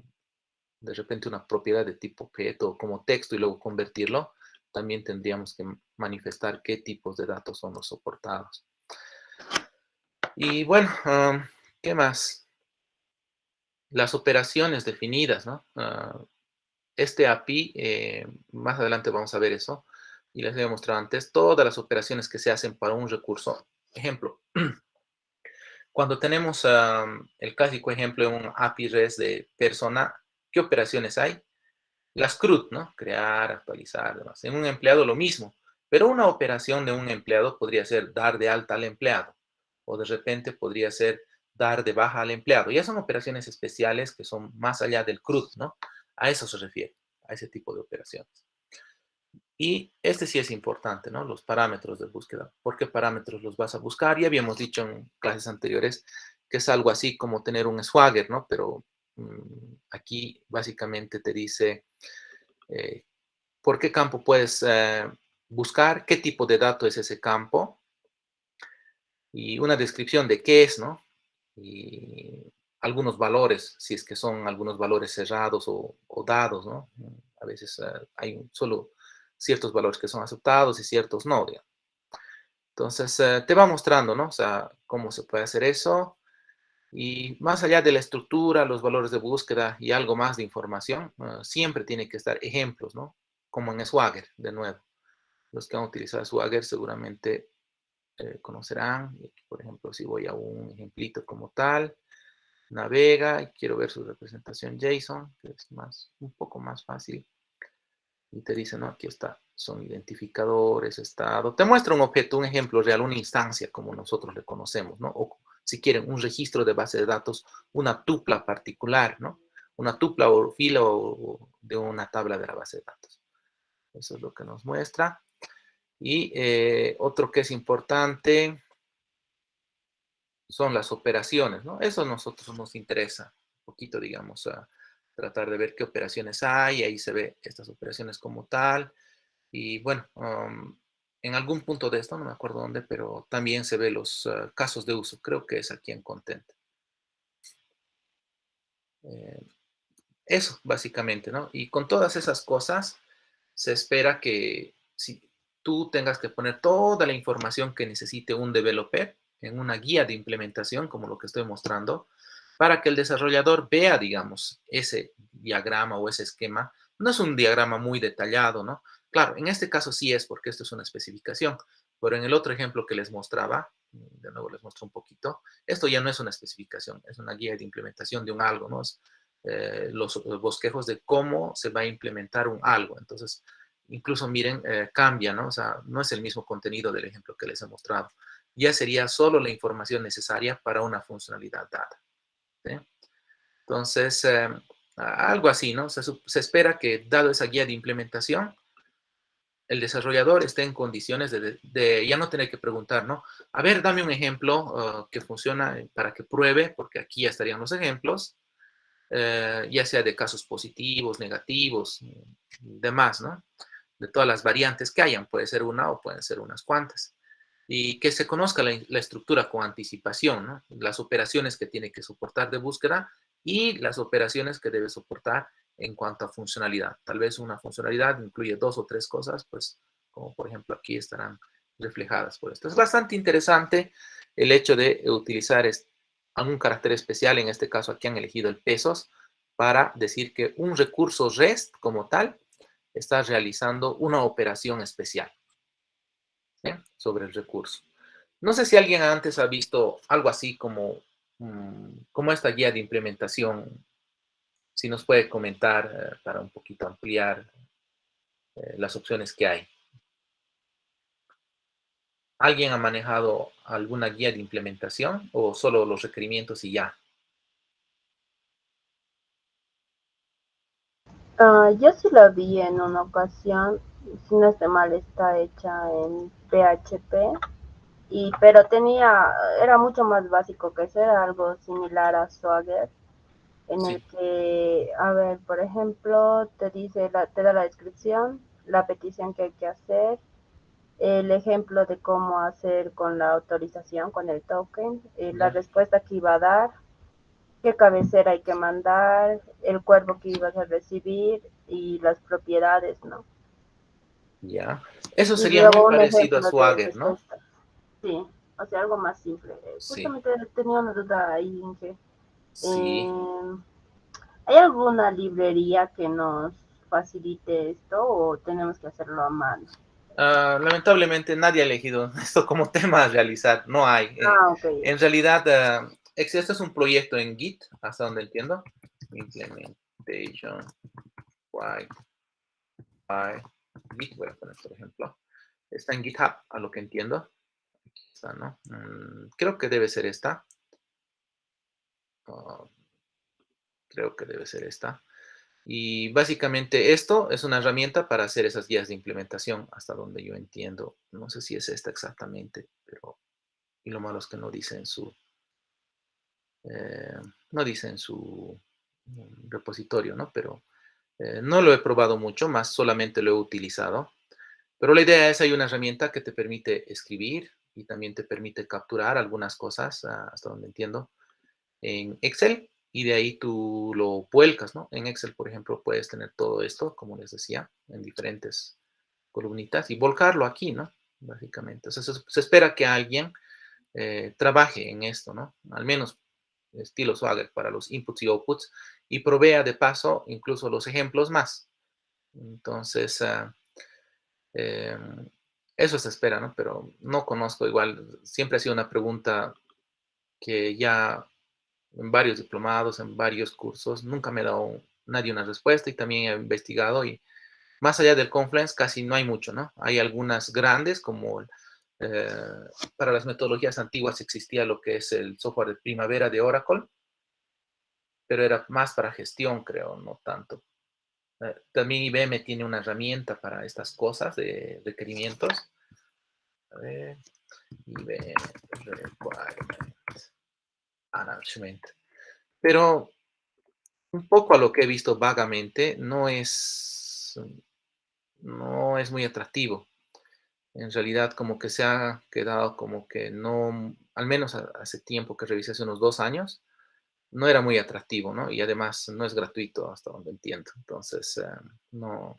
de repente una propiedad de tipo objeto como texto y luego convertirlo, también tendríamos que manifestar qué tipos de datos son los soportados. Y bueno, ¿qué más? Las operaciones definidas, ¿no? Este API, más adelante vamos a ver eso, y les he mostrado antes, todas las operaciones que se hacen para un recurso. Ejemplo, cuando tenemos el clásico ejemplo de un API REST de persona, ¿qué operaciones hay? Las CRUD, ¿no? Crear, actualizar, demás. En un empleado lo mismo, pero una operación de un empleado podría ser dar de alta al empleado, o de repente podría ser dar de baja al empleado. Ya son operaciones especiales que son más allá del CRUD, ¿no? A eso se refiere, a ese tipo de operaciones. Y este sí es importante, ¿no? Los parámetros de búsqueda. ¿Por qué parámetros los vas a buscar? Ya habíamos dicho en clases anteriores que es algo así como tener un Swagger, ¿no? Pero aquí básicamente te dice por qué campo puedes buscar, qué tipo de dato es ese campo y una descripción de qué es, ¿no? Y algunos valores, si es que son algunos valores cerrados o dados, ¿no? A veces hay solo ciertos valores que son aceptados y ciertos no, digamos. Entonces, te va mostrando, ¿no? O sea, cómo se puede hacer eso. Y más allá de la estructura, los valores de búsqueda y algo más de información, siempre tiene que estar ejemplos, ¿no? Como en Swagger, de nuevo. Los que han utilizado Swagger seguramente conocerán. Y aquí, por ejemplo, si voy a un ejemplito como tal, navega y quiero ver su representación JSON, que es un poco más fácil. Y te dice, no, aquí está, son identificadores, estado. Te muestra un objeto, un ejemplo real, una instancia como nosotros le conocemos, ¿no? O si quieren, un registro de base de datos, una tupla particular, ¿no? Una tupla o fila o de una tabla de la base de datos. Eso es lo que nos muestra. Y otro que es importante son las operaciones, ¿no? Eso a nosotros nos interesa un poquito, digamos, a tratar de ver qué operaciones hay, ahí se ve estas operaciones como tal. Y bueno, en algún punto de esto, no me acuerdo dónde, pero también se ve los casos de uso. Creo que es aquí en Content. Eso, básicamente, ¿no? Y con todas esas cosas, se espera que si tú tengas que poner toda la información que necesite un developer en una guía de implementación, como lo que estoy mostrando, para que el desarrollador vea, digamos, ese diagrama o ese esquema. No es un diagrama muy detallado, ¿no? Claro, en este caso sí es porque esto es una especificación, pero en el otro ejemplo que les mostraba, de nuevo les muestro un poquito, esto ya no es una especificación, es una guía de implementación de un algo, ¿no? Es, los bosquejos de cómo se va a implementar un algo. Entonces, incluso miren, cambia, ¿no? O sea, no es el mismo contenido del ejemplo que les he mostrado. Ya sería solo la información necesaria para una funcionalidad dada. ¿Sí? Entonces, algo así, ¿no? Se espera que, dado esa guía de implementación, el desarrollador esté en condiciones de ya no tener que preguntar, ¿no? A ver, dame un ejemplo que funciona para que pruebe, porque aquí ya estarían los ejemplos, ya sea de casos positivos, negativos, demás, ¿no? De todas las variantes que hayan, puede ser una o pueden ser unas cuantas. Y que se conozca la estructura con anticipación, ¿no? Las operaciones que tiene que soportar de búsqueda y las operaciones que debe soportar en cuanto a funcionalidad. Tal vez una funcionalidad incluye 2 o 3 cosas, pues como por ejemplo aquí estarán reflejadas por esto. Es bastante interesante el hecho de utilizar algún carácter especial, en este caso aquí han elegido el pesos, para decir que un recurso REST como tal está realizando una operación especial, ¿bien? Sobre el recurso. No sé si alguien antes ha visto algo así como esta guía de implementación, si nos puede comentar para un poquito ampliar las opciones que hay. ¿Alguien ha manejado alguna guía de implementación o solo los requerimientos y ya? Yo sí la vi en una ocasión, si no estoy mal, está hecha en PHP, pero era mucho más básico que eso, era algo similar a Swagger, en el Sí, que, a ver, por ejemplo, te da la descripción, la petición que hay que hacer, el ejemplo de cómo hacer con la autorización, con el token, la ya, respuesta que iba a dar, qué cabecera hay que mandar, el cuerpo que ibas a recibir y las propiedades, ¿no? ya. Eso Y sería muy luego un parecido a ejemplo de Swagger, ¿no? respuesta. Sí, o sea, algo más simple. Sí, Justamente tenía una duda ahí, Inge. sí. Eh, ¿Hay alguna librería que nos facilite esto o tenemos que hacerlo a mano? Lamentablemente nadie ha elegido esto como tema a realizar, no hay. Ah, ok. En realidad, este es un proyecto en Git, hasta donde entiendo. Implementation, why, Git, voy a poner por ejemplo. Está en GitHub, a lo que entiendo. Aquí está, ¿no? Creo que debe ser esta. Ah, creo que debe ser esta. Y básicamente esto es una herramienta para hacer esas guías de implementación, hasta donde yo entiendo. No sé si es esta exactamente, pero y lo malo es que eh, no dice en su repositorio, ¿no? Pero no lo he probado mucho, más solamente lo he utilizado. Pero la idea es, hay una herramienta que te permite escribir y también te permite capturar algunas cosas, hasta donde entiendo, en Excel, y de ahí tú lo vuelcas, ¿no? En Excel, por ejemplo, puedes tener todo esto, como les decía, en diferentes columnitas y volcarlo aquí, ¿no? Básicamente. O sea, se espera que alguien trabaje en esto, ¿no? Al menos estilo Swagger para los inputs y outputs, y provea de paso incluso los ejemplos más. Entonces, eh, eso se espera, ¿no? Pero no conozco igual, siempre ha sido una pregunta que ya en varios diplomados, en varios cursos, nunca me ha dado nadie una respuesta y también he investigado y más allá del Confluence casi no hay mucho, ¿no? Hay algunas grandes como eh, para las metodologías antiguas existía lo que es el software de primavera de Oracle, pero era más para gestión, creo, no tanto. También IBM tiene una herramienta para estas cosas de requerimientos. A ver, IBM Requirement Management. Pero un poco a lo que he visto vagamente, no es muy atractivo. En realidad, como que se ha quedado como que no, al menos hace tiempo que revisé, hace unos 2 años, no era muy atractivo, ¿no? Y además no es gratuito hasta donde entiendo. Entonces, no,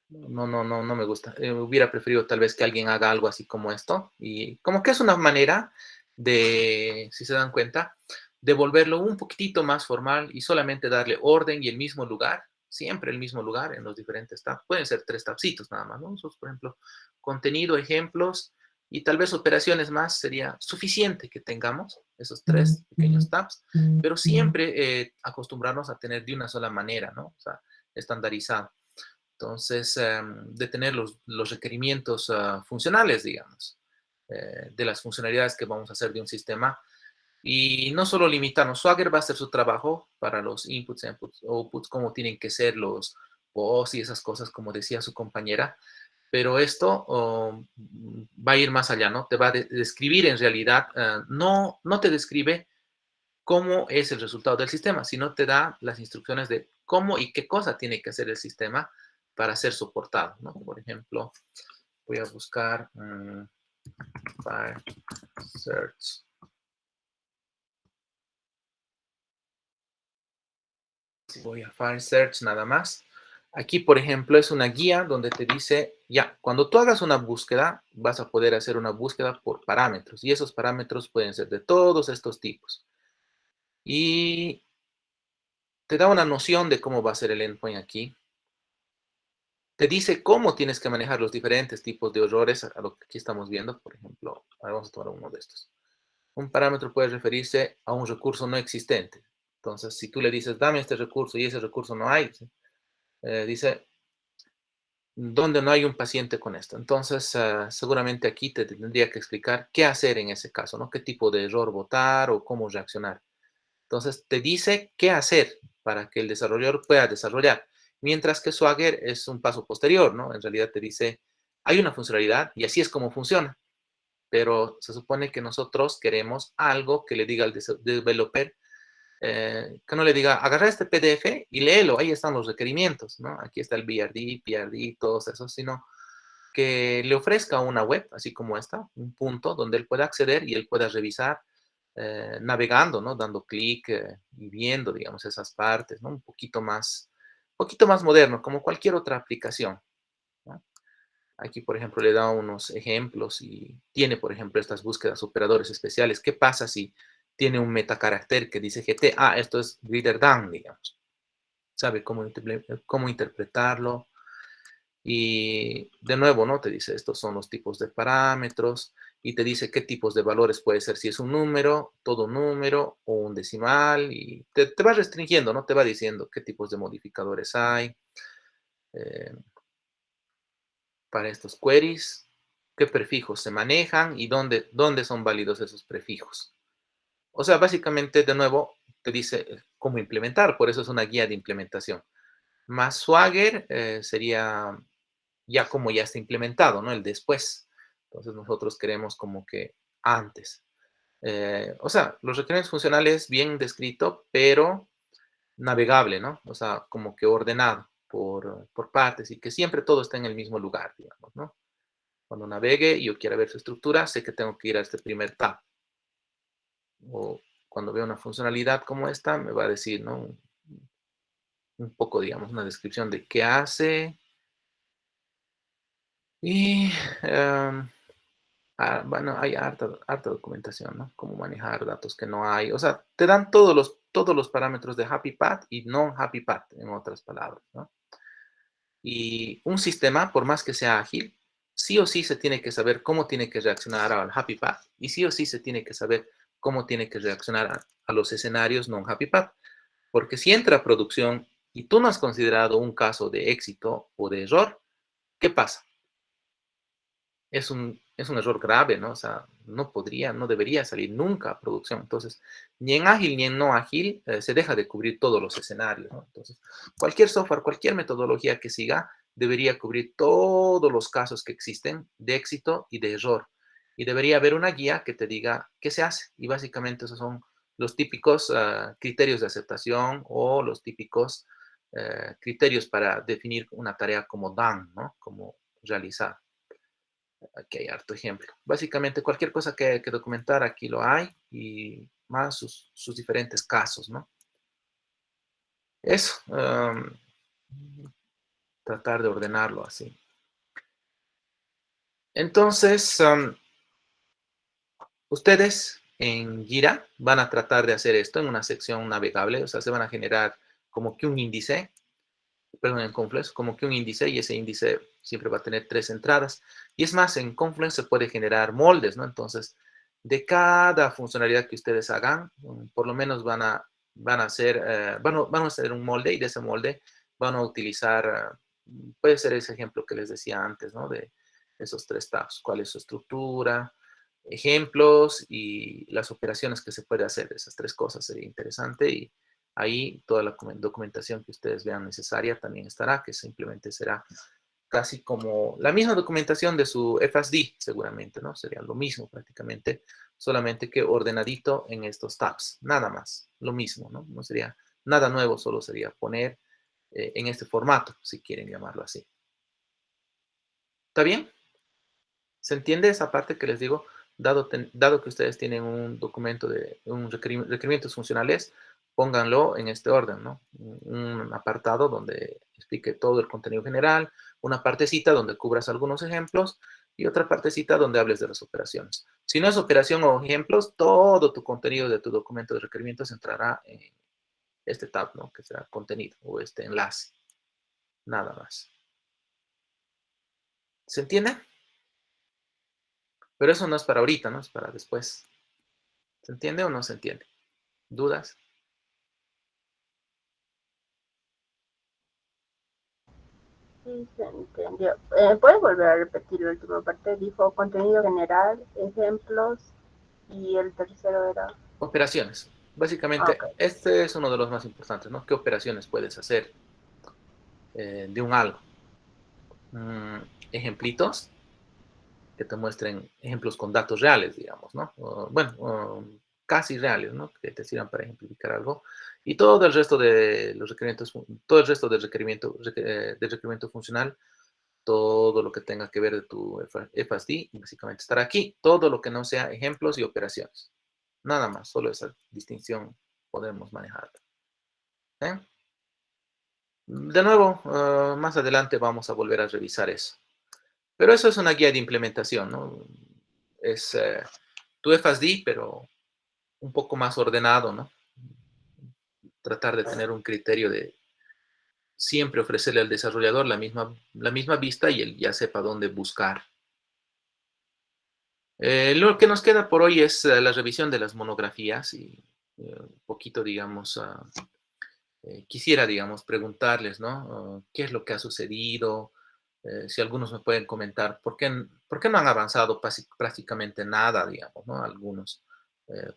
no me gusta. Hubiera preferido tal vez que alguien haga algo así como esto. Y como que es una manera de, si se dan cuenta, de volverlo un poquitito más formal y solamente darle orden y el mismo lugar, siempre el mismo lugar en los diferentes tabs. Pueden ser 3 tabsitos nada más, ¿no? Entonces, por ejemplo, contenido, ejemplos y tal vez operaciones más sería suficiente que tengamos esos 3 pequeños tabs, pero siempre acostumbrarnos a tener de una sola manera, ¿no? O sea, estandarizado. Entonces, de tener los requerimientos funcionales, digamos, de las funcionalidades que vamos a hacer de un sistema. Y no solo limitarnos, Swagger va a hacer su trabajo para los inputs, outputs, como tienen que ser los POS y esas cosas, como decía su compañera, pero esto va a ir más allá, ¿no? Te va a describir en realidad, no te describe cómo es el resultado del sistema, sino te da las instrucciones de cómo y qué cosa tiene que hacer el sistema para ser soportado, ¿no? Por ejemplo, voy a buscar Fire Search. Voy a Fire Search nada más. Aquí, por ejemplo, es una guía donde te dice Ya, cuando tú hagas una búsqueda, vas a poder hacer una búsqueda por parámetros. Y esos parámetros pueden ser de todos estos tipos. Y te da una noción de cómo va a ser el endpoint aquí. Te dice cómo tienes que manejar los diferentes tipos de errores, a lo que aquí estamos viendo. Por ejemplo, ahora vamos a tomar uno de estos. Un parámetro puede referirse a un recurso no existente. Entonces, si tú le dices, dame este recurso y ese recurso no hay, dice, ¿dónde no hay un paciente con esto? Entonces, seguramente aquí te tendría que explicar qué hacer en ese caso, ¿no? Qué tipo de error botar o cómo reaccionar. Entonces, te dice qué hacer para que el desarrollador pueda desarrollar. Mientras que Swagger es un paso posterior, ¿no? En realidad te dice, hay una funcionalidad y así es como funciona. Pero se supone que nosotros queremos algo que le diga al developer, que no le diga, agarra este PDF y léelo, ahí están los requerimientos, ¿no? Aquí está el BRD, PRD, todos esos, sino que le ofrezca una web, así como esta, un punto donde él pueda acceder y él pueda revisar navegando, ¿no? Dando clic y viendo, digamos, esas partes, ¿no? Un poquito más moderno, como cualquier otra aplicación, ¿no? Aquí, por ejemplo, le da unos ejemplos y tiene, por ejemplo, estas búsquedas operadores especiales. ¿Qué pasa si tiene un metacarácter que dice GT? Ah, esto es greater than, digamos. Sabe cómo interpretarlo. Y de nuevo, ¿no? Te dice, estos son los tipos de parámetros y te dice qué tipos de valores puede ser, si es un número, todo un número o un decimal. Y te va restringiendo, ¿no? Te va diciendo qué tipos de modificadores hay. Eh, para estos queries, qué prefijos se manejan y dónde son válidos esos prefijos. O sea, básicamente, de nuevo, te dice cómo implementar, por eso es una guía de implementación. Más Swagger sería ya como ya está implementado, ¿no? El después. Entonces nosotros queremos como que antes. O sea, los requerimientos funcionales bien descrito, pero navegable, ¿no? O sea, como que ordenado por partes y que siempre todo esté en el mismo lugar, digamos, ¿no? Cuando navegue y yo quiera ver su estructura, sé que tengo que ir a este primer tab. O cuando veo una funcionalidad como esta, me va a decir, ¿no? Un poco, digamos, una descripción de qué hace. Y, bueno, hay harta documentación, ¿no? Cómo manejar datos que no hay. O sea, te dan todos los parámetros de Happy Path y non-Happy Path, en otras palabras, ¿no? Y un sistema, por más que sea ágil, sí o sí se tiene que saber cómo tiene que reaccionar al Happy Path y sí o sí se tiene que saber cómo tiene que reaccionar a los escenarios non-Happy Path. Porque si entra a producción y tú no has considerado un caso de éxito o de error, ¿qué pasa? Es un error grave, ¿no? O sea, no debería salir nunca a producción. Entonces, ni en ágil ni en no ágil se deja de cubrir todos los escenarios, ¿no? Entonces, cualquier software, cualquier metodología que siga, debería cubrir todos los casos que existen de éxito y de error. Y debería haber una guía que te diga qué se hace. Y básicamente esos son los típicos criterios de aceptación o los típicos criterios para definir una tarea como done, ¿no? Como realizar. Aquí hay harto ejemplo. Básicamente cualquier cosa que documentar aquí lo hay y más sus diferentes casos, ¿no? Eso, tratar de ordenarlo así. Entonces, ustedes en Gira van a tratar de hacer esto en una sección navegable, o sea, se van a generar como que un índice, perdón, en Confluence, como que un índice y ese índice siempre va a tener 3 entradas. Y es más, en Confluence se puede generar moldes, ¿no? Entonces, de cada funcionalidad que ustedes hagan, por lo menos van a hacer un molde y de ese molde van a utilizar, puede ser ese ejemplo que les decía antes, ¿no? De esos 3 tabs, cuál es su estructura, ejemplos y las operaciones que se puede hacer de esas 3 cosas sería interesante y ahí toda la documentación que ustedes vean necesaria también estará, que simplemente será casi como la misma documentación de su FASD, seguramente, ¿no? Sería lo mismo prácticamente, solamente que ordenadito en estos tabs, nada más, lo mismo, ¿no? No sería nada nuevo, solo sería poner en este formato, si quieren llamarlo así. ¿Está bien? ¿Se entiende esa parte que les digo? Dado que ustedes tienen un documento de requerimientos funcionales, pónganlo en este orden, ¿no? Un apartado donde explique todo el contenido general, una partecita donde cubras algunos ejemplos y otra partecita donde hables de las operaciones. Si no es operación o ejemplos, todo tu contenido de tu documento de requerimientos entrará en este tab, ¿no? Que será contenido o este enlace. Nada más. ¿Se entiende? Pero eso no es para ahorita, ¿no? Es para después. ¿Se entiende o no se entiende? ¿Dudas? Sí, se entendió. ¿Puedes volver a repetir la última parte? Dijo contenido general, ejemplos, y el tercero era... Operaciones. Ah, Básicamente, ok. este es uno de los más importantes, ¿no? ¿Qué operaciones puedes hacer de un algo? Ejemplitos que te muestren ejemplos con datos reales, digamos, ¿no? Casi reales, ¿no? Que te sirvan para ejemplificar algo. Y todo el resto de los requerimientos, todo el resto del requerimiento funcional, todo lo que tenga que ver de tu FASD, básicamente estará aquí. Todo lo que no sea ejemplos y operaciones. Nada más, solo esa distinción podemos manejar. ¿Eh? De nuevo, más adelante vamos a volver a revisar eso. Pero eso es una guía de implementación, ¿no? Es tu FASD, pero un poco más ordenado, ¿no? Tratar de tener un criterio de siempre ofrecerle al desarrollador la misma vista y él ya sepa dónde buscar. Lo que nos queda por hoy es la revisión de las monografías y un poquito, digamos, quisiera, digamos, preguntarles, ¿no? ¿Qué es lo que ha sucedido? Si algunos me pueden comentar, por qué no han avanzado prácticamente nada, digamos, ¿no? Algunos.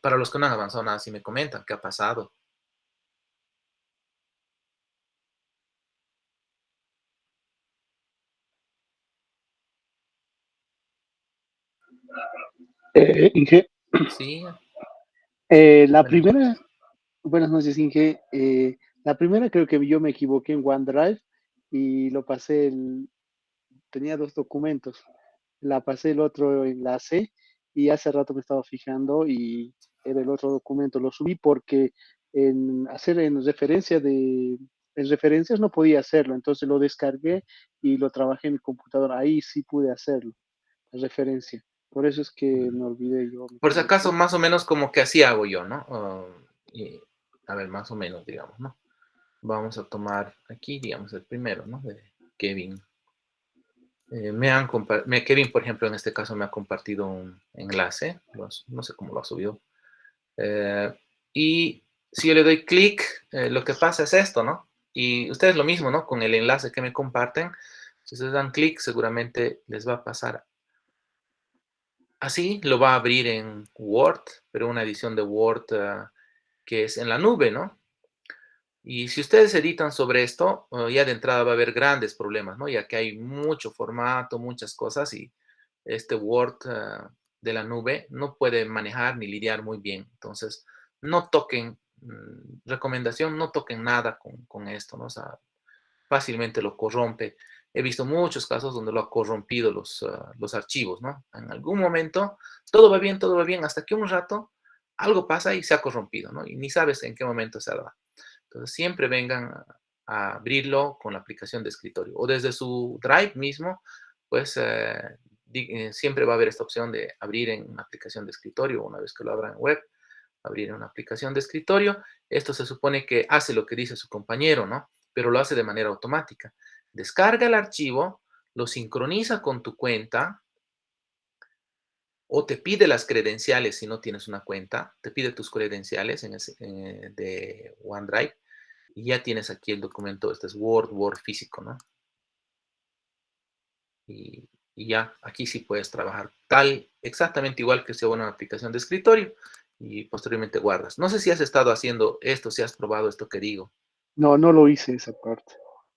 Para los que no han avanzado nada, si me comentan, ¿qué ha pasado? Inge, Sí, la buenas primera, noches. buenas noches, Inge. La primera creo que yo me equivoqué en OneDrive y lo pasé, tenía dos documentos, la pasé el otro enlace y hace rato me estaba fijando y era el otro documento, lo subí porque en referencias no podía hacerlo, entonces lo descargué y lo trabajé en mi computadora, ahí sí pude hacerlo, la referencia. Por eso es que me olvidé, yo me Por si acaso, equivoqué. más o menos como que así hago yo, ¿no? A ver, más o menos, digamos, ¿no? Vamos a tomar aquí, digamos, el primero, ¿no? De Kevin. Kevin, por ejemplo, en este caso me ha compartido un enlace, no sé cómo lo ha subido. Y si yo le doy clic, lo que pasa es esto, ¿no? Y ustedes lo mismo, ¿no? Con el enlace que me comparten, si ustedes dan clic, seguramente les va a pasar así, lo va a abrir en Word, pero una edición de Word que es en la nube, ¿no? Y si ustedes editan sobre esto, ya de entrada va a haber grandes problemas, ¿no? Ya que hay mucho formato, muchas cosas y este Word de la nube no puede manejar ni lidiar muy bien. Entonces, no toquen, recomendación, no toquen nada con esto, ¿no? O sea, fácilmente lo corrompe. He visto muchos casos donde lo ha corrompido los archivos, ¿no? En algún momento todo va bien, hasta que un rato algo pasa y se ha corrompido, ¿no? Y ni sabes en qué momento se da. Entonces, siempre vengan a abrirlo con la aplicación de escritorio o desde su Drive mismo, pues siempre va a haber esta opción de abrir en una aplicación de escritorio una vez que lo abran en web, abrir en una aplicación de escritorio. Esto se supone que hace lo que dice su compañero, ¿no? Pero lo hace de manera automática. Descarga el archivo, lo sincroniza con tu cuenta o te pide las credenciales si no tienes una cuenta, te pide tus credenciales de OneDrive y ya tienes aquí el documento, este es Word físico, ¿no? Y ya, aquí sí puedes trabajar exactamente igual que si fuera una aplicación de escritorio y posteriormente guardas. No sé si has estado haciendo esto, si has probado esto que digo. No, no lo hice esa parte.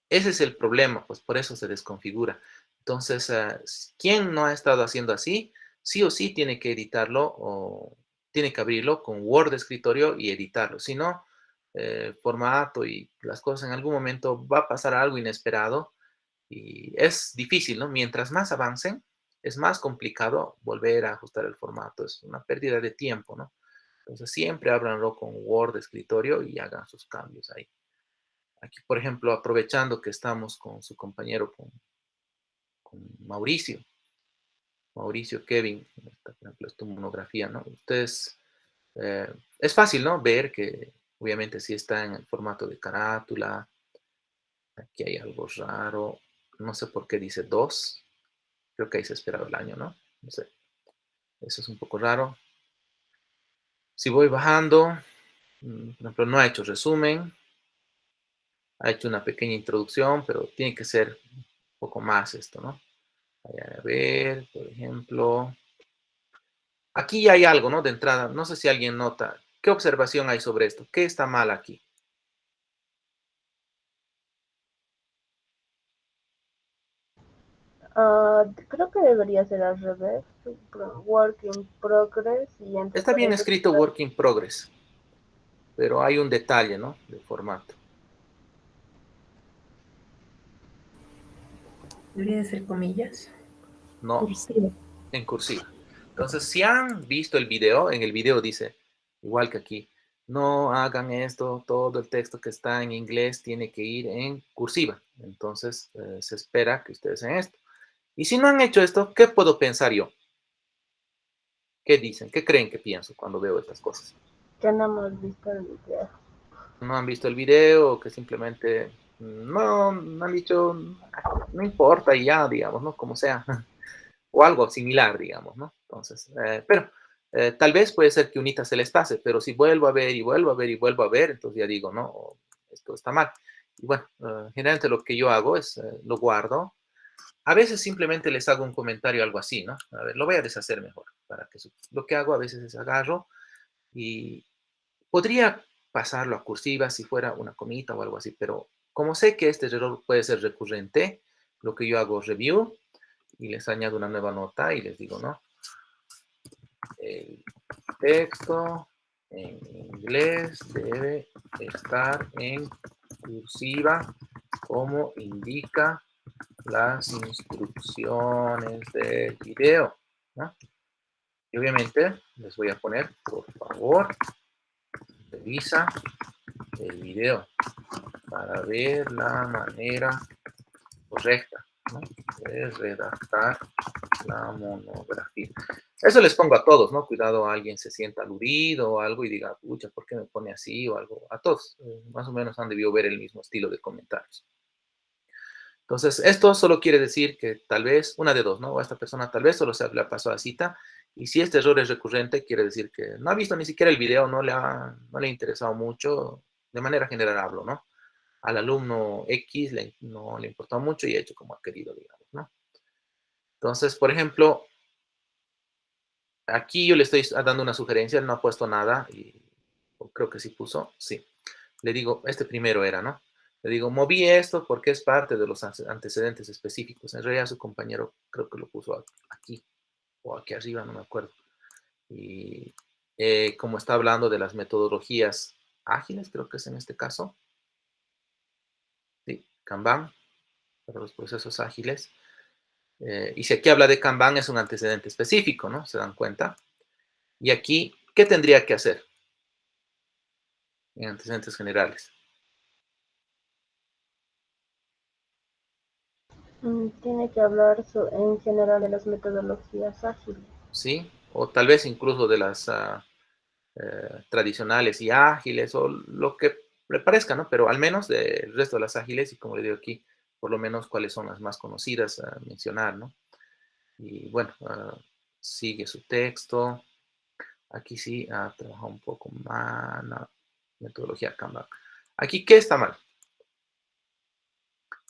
Ese es el problema, pues por eso se desconfigura. Entonces, ¿quién no ha estado haciendo así? Sí o sí tiene que editarlo o tiene que abrirlo con Word de escritorio y editarlo. Si no, formato y las cosas en algún momento va a pasar algo inesperado y es difícil, ¿no? Mientras más avancen, es más complicado volver a ajustar el formato. Es una pérdida de tiempo, ¿no? Entonces, siempre ábranlo con Word de escritorio y hagan sus cambios ahí. Aquí, por ejemplo, aprovechando que estamos con su compañero, con Mauricio. Mauricio Kevin, por ejemplo, es tu monografía, ¿no? Ustedes, es fácil, ¿no? Ver que obviamente sí está en el formato de carátula. Aquí hay algo raro. No sé por qué dice 2. Creo que ahí se esperaba el año, ¿no? No sé. Eso es un poco raro. Si voy bajando, por ejemplo, no ha hecho resumen. Ha hecho una pequeña introducción, pero tiene que ser un poco más esto, ¿no? A ver, por ejemplo. Aquí hay algo, ¿no? De entrada, no sé si alguien nota. ¿Qué observación hay sobre esto? ¿Qué está mal aquí? Creo que debería ser al revés. Work in progress y entre Está bien paréntesis. escrito Work in Progress, pero hay un detalle, ¿no? De formato. Debería de ser comillas. No, Cursiva. en cursiva. Entonces, si han visto el video, en el video dice, igual que aquí, no hagan esto, todo el texto que está en inglés tiene que ir en cursiva. Entonces, se espera que ustedes hagan esto. Y si no han hecho esto, ¿qué puedo pensar yo? ¿Qué dicen? ¿Qué creen que pienso cuando veo estas cosas? Que no hemos visto el video. No han visto el video o que simplemente no han dicho, no importa y ya, digamos, ¿no? Como sea. O algo similar, digamos, ¿no? Entonces, pero tal vez puede ser que unita se les pase, pero si vuelvo a ver y vuelvo a ver y vuelvo a ver, entonces ya digo, no, esto está mal. Y bueno, generalmente lo que yo hago es, lo guardo. A veces simplemente les hago un comentario, algo así, ¿no? A ver, lo voy a deshacer mejor. Lo que hago a veces es agarro y podría pasarlo a cursiva si fuera una comita o algo así, pero como sé que este error puede ser recurrente, lo que yo hago es review y les añado una nueva nota y les digo, ¿no? El texto en inglés debe estar en cursiva como indica las instrucciones del video, ¿no? Y obviamente les voy a poner, por favor, revisa el video para ver la manera correcta, ¿no? De redactar la monografía. Eso les pongo a todos, ¿no? Cuidado, alguien se sienta aludido o algo y diga, pucha, ¿por qué me pone así o algo? A todos, más o menos han debido ver el mismo estilo de comentarios. Entonces, esto solo quiere decir que tal vez, una de dos, ¿no? O a esta persona tal vez solo se le pasó a cita, y si este error es recurrente, quiere decir que no ha visto ni siquiera el video, no le ha interesado mucho, de manera general hablo, ¿no? Al alumno X no le importó mucho y ha hecho como ha querido, digamos, ¿no? Entonces, por ejemplo, aquí yo le estoy dando una sugerencia, él no ha puesto nada, y creo que sí puso, sí. Le digo, este primero era, ¿no? Le digo, moví esto porque es parte de los antecedentes específicos. En realidad su compañero creo que lo puso aquí o aquí arriba, no me acuerdo. Y como está hablando de las metodologías ágiles, creo que es en este caso, ¿sí? Kanban, para los procesos ágiles. Y si aquí habla de Kanban es un antecedente específico, ¿no? ¿Se dan cuenta? Y aquí, ¿qué tendría que hacer en antecedentes generales? Tiene que hablar en general de las metodologías ágiles. ¿Sí? O tal vez incluso de las tradicionales y ágiles o lo que le parezca, ¿no? Pero al menos del resto de las ágiles y como le digo aquí, por lo menos cuáles son las más conocidas a mencionar, ¿no? Y bueno, sigue su texto. Aquí sí ha trabajado un poco más la metodología Kanban. Aquí, ¿qué está mal?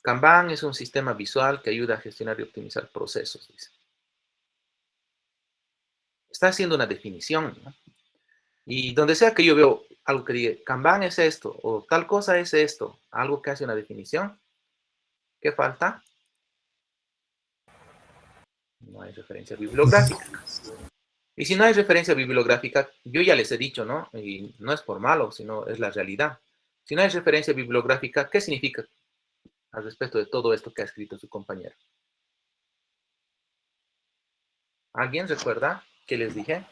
Kanban es un sistema visual que ayuda a gestionar y optimizar procesos, dice. Está haciendo una definición, ¿no? Y donde sea que yo veo algo que diga, Kanban es esto, o tal cosa es esto, algo que hace una definición, ¿qué falta? No hay referencia bibliográfica. Y si no hay referencia bibliográfica, yo ya les he dicho, ¿no? Y no es por malo, sino es la realidad. Si no hay referencia bibliográfica, ¿qué significa al respecto de todo esto que ha escrito su compañero? ¿Alguien recuerda qué les dije?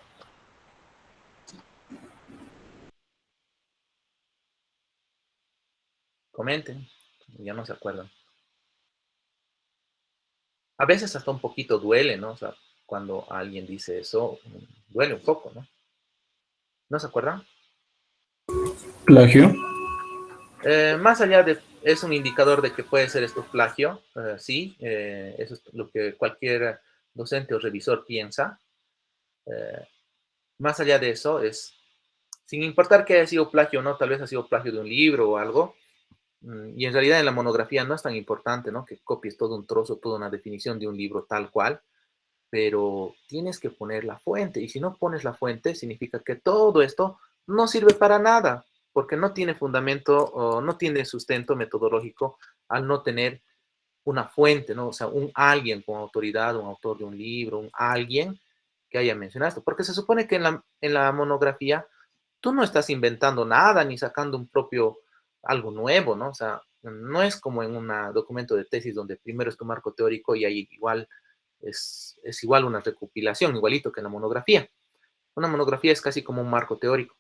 Comenten, ya no se acuerdan. A veces hasta un poquito duele, ¿no? O sea, cuando alguien dice eso, duele un poco, ¿no? ¿No se acuerdan? Plagio. Más allá de, es un indicador de que puede ser esto plagio, sí, eso es lo que cualquier docente o revisor piensa. Más allá de eso, es, sin importar que haya sido plagio o no, tal vez ha sido plagio de un libro o algo, y en realidad en la monografía no es tan importante, ¿no? Que copies todo un trozo, toda una definición de un libro tal cual, pero tienes que poner la fuente, y si no pones la fuente, significa que todo esto no sirve para nada, porque no tiene fundamento o no tiene sustento metodológico al no tener una fuente, ¿no? O sea, un alguien con autoridad, un autor de un libro, un alguien que haya mencionado esto, porque se supone que en la monografía tú no estás inventando nada ni sacando un propio, algo nuevo, ¿no? O sea, no es como en un documento de tesis donde primero es tu marco teórico y ahí igual es igual una recopilación, igualito que en la monografía. Una monografía es casi como un marco teórico.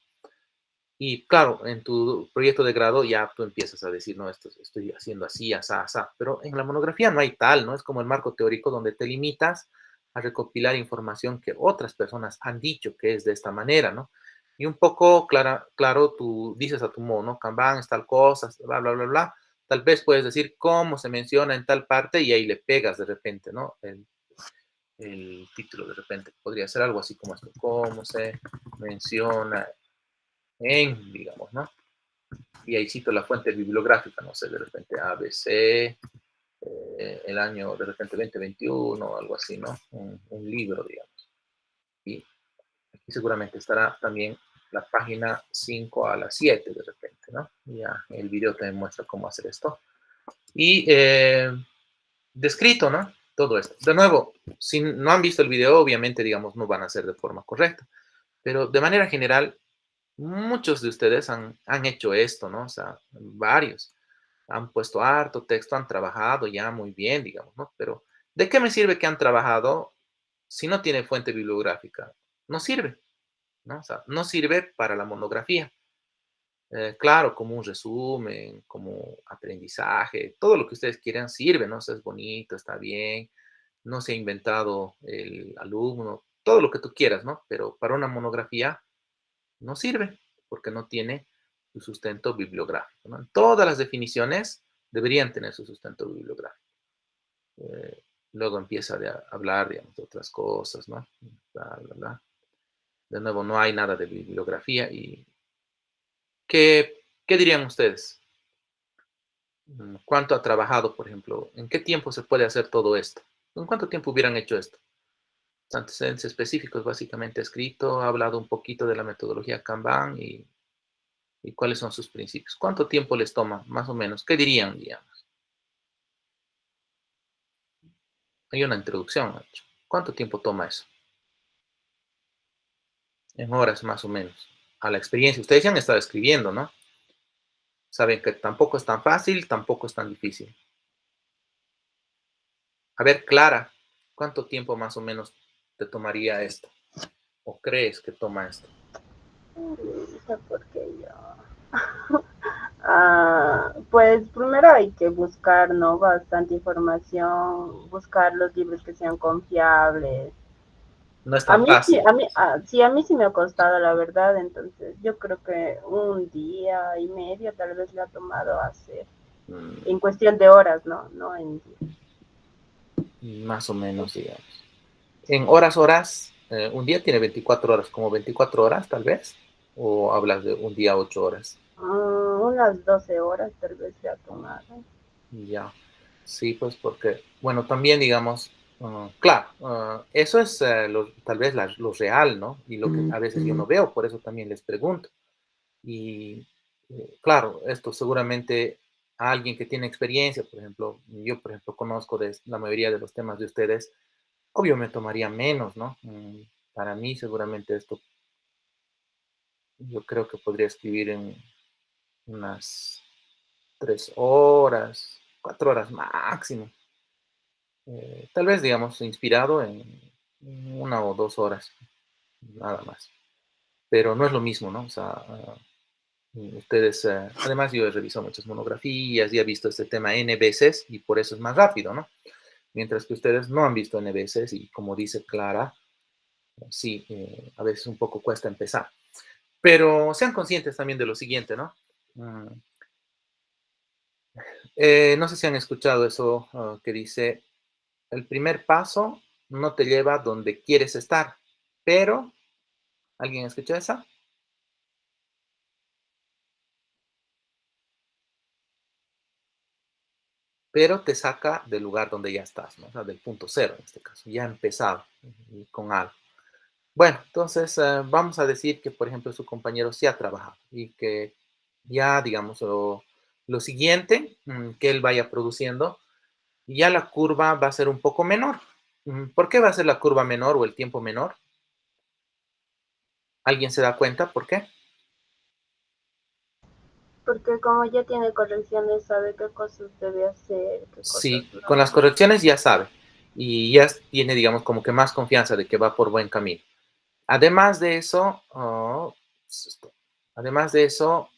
Y claro, en tu proyecto de grado ya tú empiezas a decir, no, esto estoy haciendo así, asá, asá. Pero en la monografía no hay tal, ¿no? Es como el marco teórico donde te limitas a recopilar información que otras personas han dicho que es de esta manera, ¿no? Y un poco, claro, tú dices a tu modo, ¿no? Kanban es tal cosa, bla, bla, bla, bla. Tal vez puedes decir cómo se menciona en tal parte y ahí le pegas de repente, ¿no? El título de repente podría ser algo así como esto, cómo se menciona en, digamos, ¿no? Y ahí cito la fuente bibliográfica, no sé, de repente ABC, el año de repente 2021 o algo así, ¿no? Un libro, digamos. Y aquí seguramente estará también la página 5 a la 7 de repente, ¿no? Ya el video te muestra cómo hacer esto. Y descrito, ¿no? Todo esto. De nuevo, si no han visto el video, obviamente, digamos, no van a hacer de forma correcta. Pero de manera general, muchos de ustedes han hecho esto, ¿no? O sea, varios. Han puesto harto texto, han trabajado ya muy bien, digamos, ¿no? Pero, ¿de qué me sirve que han trabajado si no tiene fuente bibliográfica? No sirve, ¿no? O sea, no sirve para la monografía. Claro, como un resumen, como aprendizaje, todo lo que ustedes quieran sirve, ¿no? O sea, es bonito, está bien, no se ha inventado el alumno, todo lo que tú quieras, ¿no? Pero para una monografía no sirve porque no tiene su sustento bibliográfico, ¿no? Todas las definiciones deberían tener su sustento bibliográfico. Luego empieza a hablar, digamos, de otras cosas, ¿no? Bla, bla, bla. De nuevo, no hay nada de bibliografía. ¿Y qué dirían ustedes? ¿Cuánto ha trabajado, por ejemplo? ¿En qué tiempo se puede hacer todo esto? ¿En cuánto tiempo hubieran hecho esto? Antecedentes específicos, básicamente escrito, ha hablado un poquito de la metodología Kanban y cuáles son sus principios. ¿Cuánto tiempo les toma, más o menos? ¿Qué dirían, digamos? Hay una introducción, ¿no? ¿Cuánto tiempo toma eso? En horas, más o menos. A la experiencia. Ustedes ya han estado escribiendo, ¿no? Saben que tampoco es tan fácil, tampoco es tan difícil. A ver, Clara, ¿cuánto tiempo más o menos te tomaría esto? ¿O crees que toma esto? Porque yo. Pues primero hay que buscar, ¿no? Bastante información, buscar los libros que sean confiables. No es A tan mí sí, fácil. sí, a mí sí me ha costado, la verdad, entonces yo creo que un día y medio tal vez le ha tomado hacer, en cuestión de horas, ¿no? No en días. Más o menos, digamos. En horas, un día tiene 24 horas, como 24 horas tal vez, o hablas de un día 8 horas. Unas 12 horas tal vez le ha tomado. Ya, sí, pues porque, bueno, también digamos, claro, eso es tal vez lo real, ¿no? Y lo que a veces yo no veo, por eso también les pregunto. Y claro, esto seguramente a alguien que tiene experiencia, por ejemplo, yo por ejemplo conozco de la mayoría de los temas de ustedes, obvio me tomaría menos, ¿no? Para mí seguramente esto, yo creo que podría escribir en unas 3 horas, 4 horas máximo. Tal vez, digamos, inspirado en 1 o 2 horas, nada más. Pero no es lo mismo, ¿no? O sea, ustedes, además yo he revisado muchas monografías y he visto este tema N veces y por eso es más rápido, ¿no? mientras que ustedes no han visto NBCs y como dice Clara, sí, a veces un poco cuesta empezar. Pero sean conscientes también de lo siguiente, ¿no? No sé si han escuchado eso que dice, el primer paso no te lleva donde quieres estar, pero, ¿alguien escuchó esa? Pero te saca del lugar donde ya estás, ¿no? O sea, del punto cero en este caso, ya ha empezado con algo. Bueno, entonces vamos a decir que, por ejemplo, su compañero sí ha trabajado y que ya, digamos, lo siguiente que él vaya produciendo, ya la curva va a ser un poco menor. ¿Por qué va a ser la curva menor o el tiempo menor? ¿Alguien se da cuenta por qué? Porque como ya tiene correcciones, sabe qué cosas debe hacer, qué cosas Sí, con las no. correcciones ya sabe y ya tiene, digamos, como que más confianza de que va por buen camino. Además de eso, además de eso,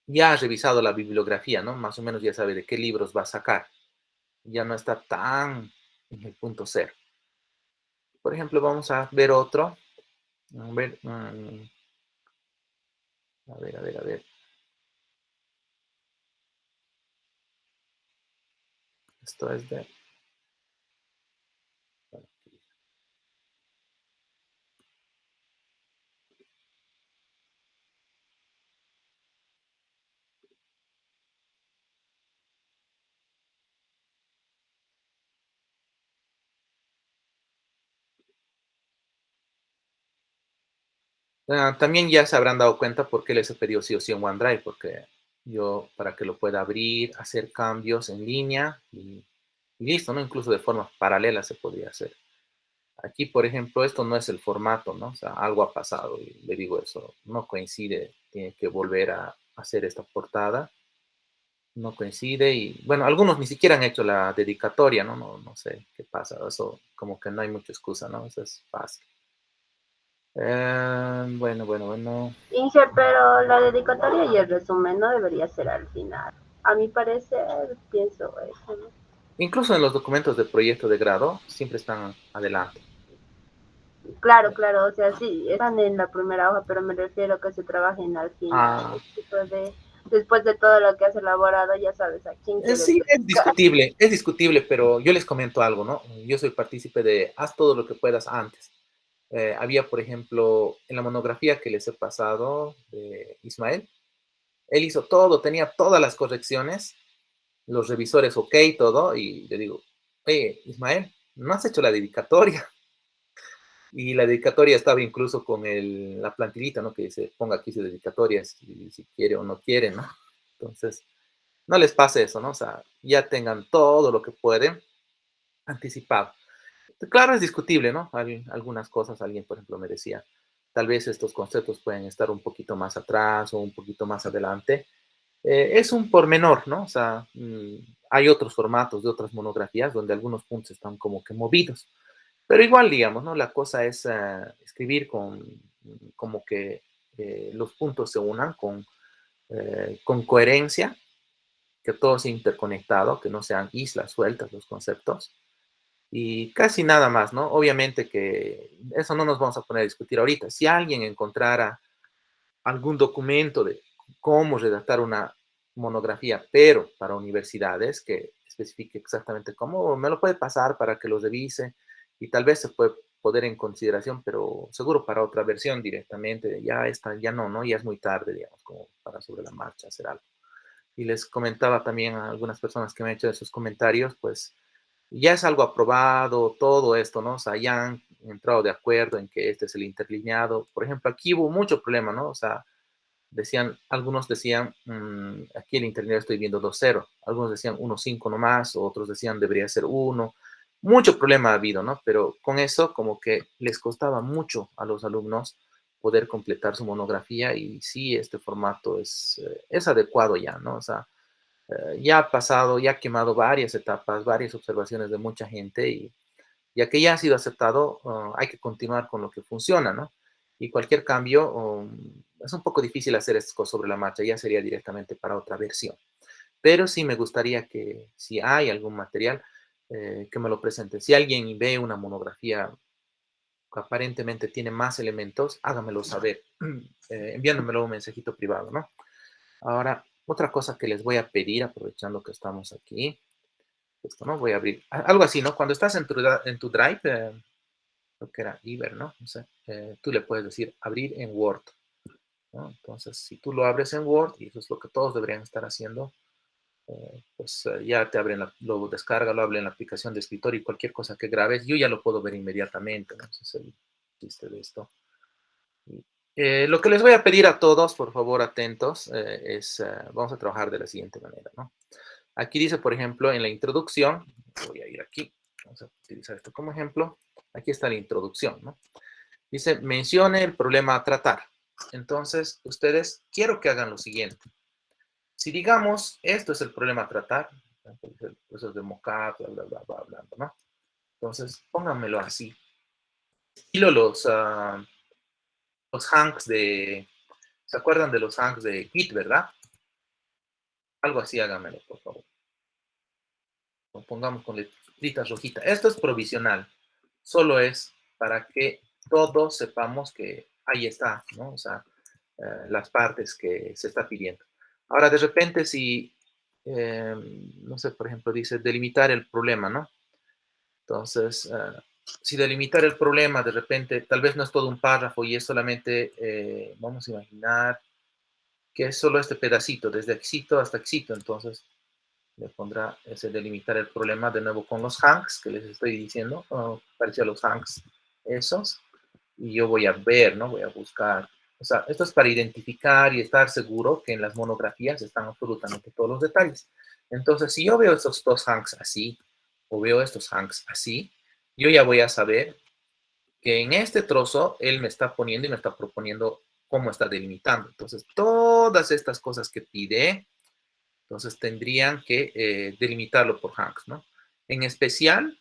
ya ha revisado la bibliografía, ¿no? Más o menos ya sabe de qué libros va a sacar. Ya no está tan en el punto cero. Por ejemplo, vamos a ver otro. A ver, a ver. Esto es de... También ya se habrán dado cuenta por qué les he pedido sí o sí en OneDrive, porque yo, para que lo pueda abrir, hacer cambios en línea y listo, ¿no? Incluso de forma paralela se podría hacer. Aquí, por ejemplo, esto no es el formato, ¿no? O sea, algo ha pasado y le digo eso, no coincide, tiene que volver a hacer esta portada, no coincide y, bueno, algunos ni siquiera han hecho la dedicatoria, ¿no? No sé qué pasa, eso como que no hay mucha excusa, ¿no? Eso es fácil. Bueno. Inge, pero la dedicatoria y el resumen no debería ser al final. A mi parecer, pienso eso, ¿no? Incluso en los documentos de proyecto de grado siempre están adelante. Claro, claro, o sea, sí, están en la primera hoja, pero me refiero a que se trabajen al final. Ah, Después de todo lo que has elaborado, ya sabes a quién quieres sí, dedicar. es discutible, pero yo les comento algo, ¿no? Yo soy partícipe de haz todo lo que puedas antes. Había, por ejemplo, en la monografía que les he pasado de Ismael, él hizo todo, tenía todas las correcciones, los revisores ok, todo, y le digo, oye, Ismael, no has hecho la dedicatoria. Y la dedicatoria estaba incluso con la plantillita, ¿no? Que dice, ponga aquí su dedicatoria, si quiere o no quiere, ¿no? Entonces, no les pase eso, ¿no? O sea, ya tengan todo lo que pueden anticipado. Claro, es discutible, ¿no? Algunas cosas, alguien, por ejemplo, me decía, tal vez estos conceptos pueden estar un poquito más atrás o un poquito más adelante. Es un pormenor, ¿no? O sea, hay otros formatos de otras monografías donde algunos puntos están como que movidos. Pero igual, digamos, ¿no? La cosa es escribir como que los puntos se unan con coherencia, que todo sea interconectado, que no sean islas sueltas los conceptos. Y casi nada más, ¿no? Obviamente que eso no nos vamos a poner a discutir ahorita. Si alguien encontrara algún documento de cómo redactar una monografía, pero para universidades, que especifique exactamente cómo, me lo puede pasar para que lo revise y tal vez se puede poner en consideración, pero seguro para otra versión directamente, ya está, ya no, ya es muy tarde, digamos, como para sobre la marcha hacer algo. Y les comentaba también a algunas personas que me han hecho esos comentarios, pues ya es algo aprobado, todo esto, ¿no? O sea, ya han entrado de acuerdo en que este es el interlineado. Por ejemplo, aquí hubo mucho problema, ¿no? O sea, algunos decían, aquí el interlineado estoy viendo 2.0, algunos decían 1.5 nomás, otros decían debería ser 1. Mucho problema ha habido, ¿no? Pero con eso como que les costaba mucho a los alumnos poder completar su monografía y sí, este formato es adecuado ya, ¿no? O sea, ya ha pasado, ya ha quemado varias etapas, varias observaciones de mucha gente y ya que ya ha sido aceptado, hay que continuar con lo que funciona, ¿no? Y cualquier cambio, es un poco difícil hacer esto sobre la marcha, ya sería directamente para otra versión. Pero sí me gustaría que si hay algún material, que me lo presente. Si alguien ve una monografía que aparentemente tiene más elementos, hágamelo saber, enviándomelo un mensajito privado, ¿no? Ahora, otra cosa que les voy a pedir, aprovechando que estamos aquí, esto, ¿no? Voy a abrir, algo así, ¿no? Cuando estás en tu Drive, creo que era Iber, ¿no? No sé, tú le puedes decir abrir en Word, ¿no? Entonces, si tú lo abres en Word, y eso es lo que todos deberían estar haciendo, pues ya te abren, lo descarga, lo abre en la aplicación de escritorio y cualquier cosa que grabes, yo ya lo puedo ver inmediatamente, ¿no? Ese es el chiste de esto. Lo que les voy a pedir a todos, por favor, atentos, vamos a trabajar de la siguiente manera, ¿no? Aquí dice, por ejemplo, en la introducción, voy a ir aquí, vamos a utilizar esto como ejemplo, aquí está la introducción, ¿no? Dice, mencione el problema a tratar. Entonces, ustedes, quiero que hagan lo siguiente. Si digamos, esto es el problema a tratar, el proceso de mockup, bla, bla, bla, bla, bla, ¿no? Entonces, pónganmelo así. Estilo los hanks de, ¿se acuerdan de los hanks de Git, verdad? Algo así, háganmelo, por favor. Lo pongamos con letritas rojitas. Esto es provisional. Solo es para que todos sepamos que ahí está, ¿no? O sea, las partes que se está pidiendo. Ahora, de repente, si, no sé, por ejemplo, dice delimitar el problema, ¿no? Entonces, si delimitar el problema, de repente, tal vez no es todo un párrafo y es solamente, vamos a imaginar que es solo este pedacito, desde éxito hasta éxito. Entonces, le pondrá ese delimitar el problema de nuevo con los hanks que les estoy diciendo, parece a los hanks esos, y yo voy a ver, ¿no? Voy a buscar. O sea, esto es para identificar y estar seguro que en las monografías están absolutamente todos los detalles. Entonces, si yo veo estos dos hanks así, o veo estos hanks así, yo ya voy a saber que en este trozo él me está poniendo y me está proponiendo cómo está delimitando. Entonces, todas estas cosas que pide, entonces tendrían que delimitarlo por hanks, ¿no? En especial,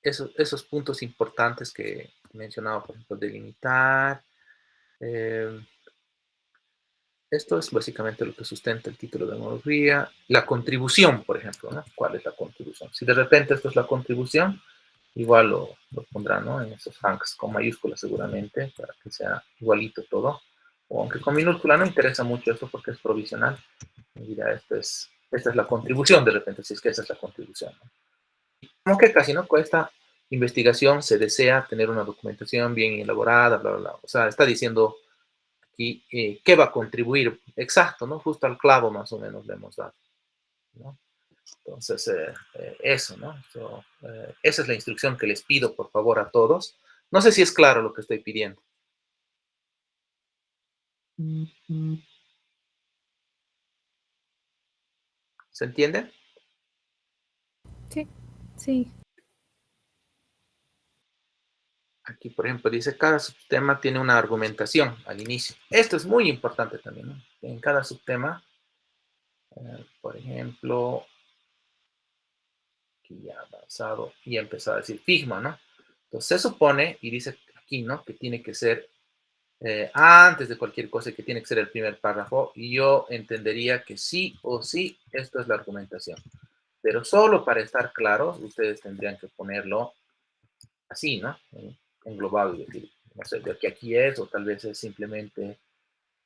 esos puntos importantes que he mencionado, por ejemplo, delimitar. Esto es básicamente lo que sustenta el título de monografía. La contribución, por ejemplo, ¿no? ¿Cuál es la contribución? Si de repente esto es la contribución, igual lo pondrán, ¿no? En esos hanks con mayúsculas seguramente, para que sea igualito todo. O aunque con minúscula no interesa mucho esto porque es provisional. Mira, esta es la contribución de repente, si es que esa es la contribución, ¿no? Como que casi, ¿no? Con esta investigación se desea tener una documentación bien elaborada, bla, bla, bla. O sea, está diciendo aquí qué va a contribuir. Exacto, ¿no? Justo al clavo más o menos le hemos dado, ¿no? Entonces, eso, ¿no? Esa es la instrucción que les pido, por favor, a todos. No sé si es claro lo que estoy pidiendo. ¿Se entiende? Sí, sí. Aquí, por ejemplo, dice cada subtema tiene una argumentación al inicio. Esto es muy importante también, ¿no? En cada subtema, por ejemplo, aquí ya ha avanzado y ha empezado a decir Figma, ¿no? Entonces se supone, y dice aquí, ¿no? Que tiene que ser antes de cualquier cosa, que tiene que ser el primer párrafo, y yo entendería que sí o sí, esto es la argumentación. Pero solo para estar claros, ustedes tendrían que ponerlo así, ¿no? Englobado y decir, no sé, de que aquí es, o tal vez es simplemente,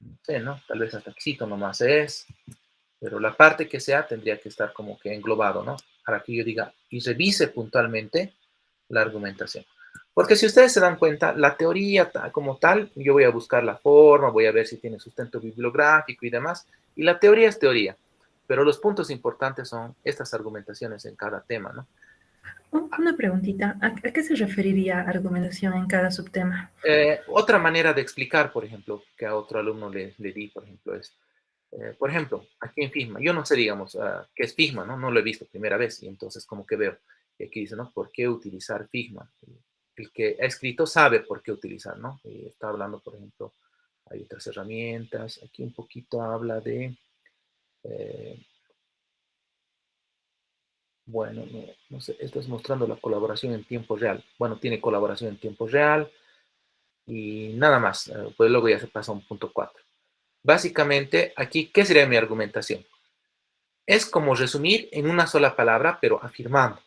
no sé, ¿no? Tal vez hasta éxito nomás es, pero la parte que sea tendría que estar como que englobado, ¿no? Para que yo diga y revise puntualmente la argumentación. Porque si ustedes se dan cuenta, la teoría como tal, yo voy a buscar la forma, voy a ver si tiene sustento bibliográfico y demás, y la teoría es teoría, pero los puntos importantes son estas argumentaciones en cada tema, ¿no? Una preguntita, ¿a qué se referiría argumentación en cada subtema? Otra manera de explicar, por ejemplo, que a otro alumno le di, por ejemplo, es, por ejemplo, aquí en Figma, yo no sé, digamos, qué es Figma, ¿no? No lo he visto primera vez, y entonces como que veo, y aquí dice, ¿no? ¿Por qué utilizar Figma? El que ha escrito sabe por qué utilizar, ¿no? Y está hablando, por ejemplo, hay otras herramientas, aquí un poquito habla de, bueno, no sé, esto es mostrando la colaboración en tiempo real. Bueno, tiene colaboración en tiempo real y nada más, pues luego ya se pasa a un punto 4. Básicamente, aquí, ¿qué sería mi argumentación? Es como resumir en una sola palabra, pero afirmando.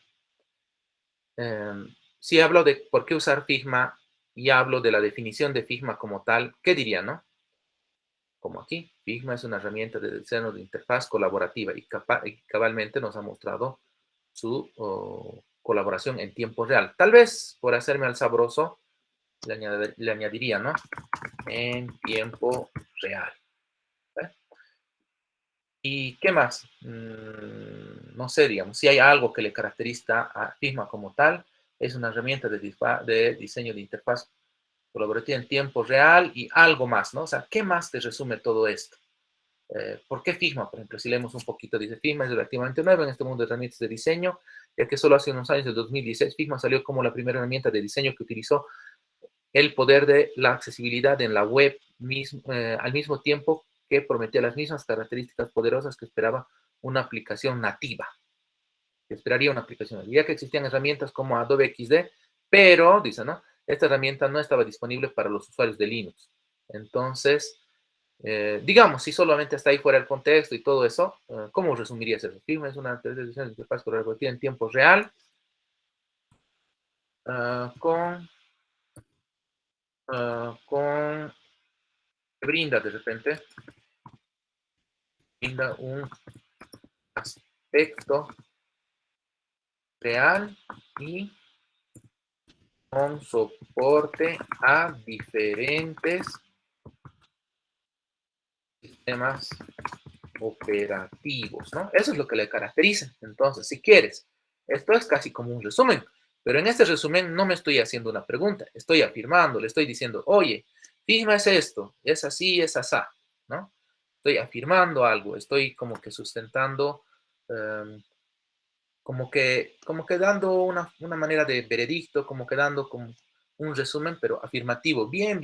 Si hablo de por qué usar Figma y hablo de la definición de Figma como tal, ¿qué diría, no? Como aquí, Figma es una herramienta de diseño de interfaz colaborativa y cabalmente nos ha mostrado su colaboración en tiempo real. Tal vez, por hacerme al sabroso, le añadiría, ¿no? En tiempo real. ¿Eh? ¿Y qué más? No sé, digamos, si hay algo que le caracteriza a Figma como tal, es una herramienta de diseño de interfaz colaborativa en tiempo real y algo más, ¿no? O sea, ¿qué más te resume todo esto? ¿Por qué Figma? Por ejemplo, si leemos un poquito, dice Figma es relativamente nuevo en este mundo de herramientas de diseño, ya que solo hace unos años, en 2016, Figma salió como la primera herramienta de diseño que utilizó el poder de la accesibilidad en la web al mismo tiempo que prometía las mismas características poderosas que esperaba una aplicación nativa. Que esperaría una aplicación nativa, ya que existían herramientas como Adobe XD, pero, dice, ¿no? Esta herramienta no estaba disponible para los usuarios de Linux. Entonces, digamos, si solamente está ahí fuera el contexto y todo eso, ¿cómo resumirías eso? Figma es una interfaz de interfaz colaborativa en tiempo real que brinda de repente, brinda un aspecto real y con soporte a diferentes sistemas operativos, ¿no? Eso es lo que le caracteriza. Entonces, si quieres, esto es casi como un resumen, pero en este resumen no me estoy haciendo una pregunta, estoy afirmando, le estoy diciendo, oye, Figma es esto, es así, es asá, ¿no? Estoy afirmando algo, estoy como que sustentando, como que dando una manera de veredicto, como que dando como un resumen, pero afirmativo, bien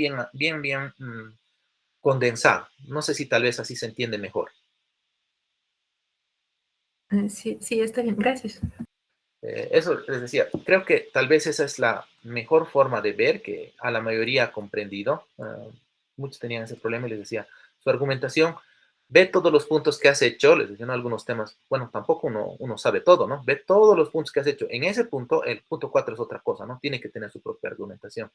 condensado. No sé si tal vez así se entiende mejor. Sí, sí, está bien, gracias. Eso les decía, creo que tal vez esa es la mejor forma de ver que a la mayoría ha comprendido. Muchos tenían ese problema y les decía, su argumentación, ve todos los puntos que has hecho, les decía, ¿no? Algunos temas, bueno, tampoco uno sabe todo, ¿no? Ve todos los puntos que has hecho. En ese punto, el punto 4 es otra cosa, ¿no? Tiene que tener su propia argumentación.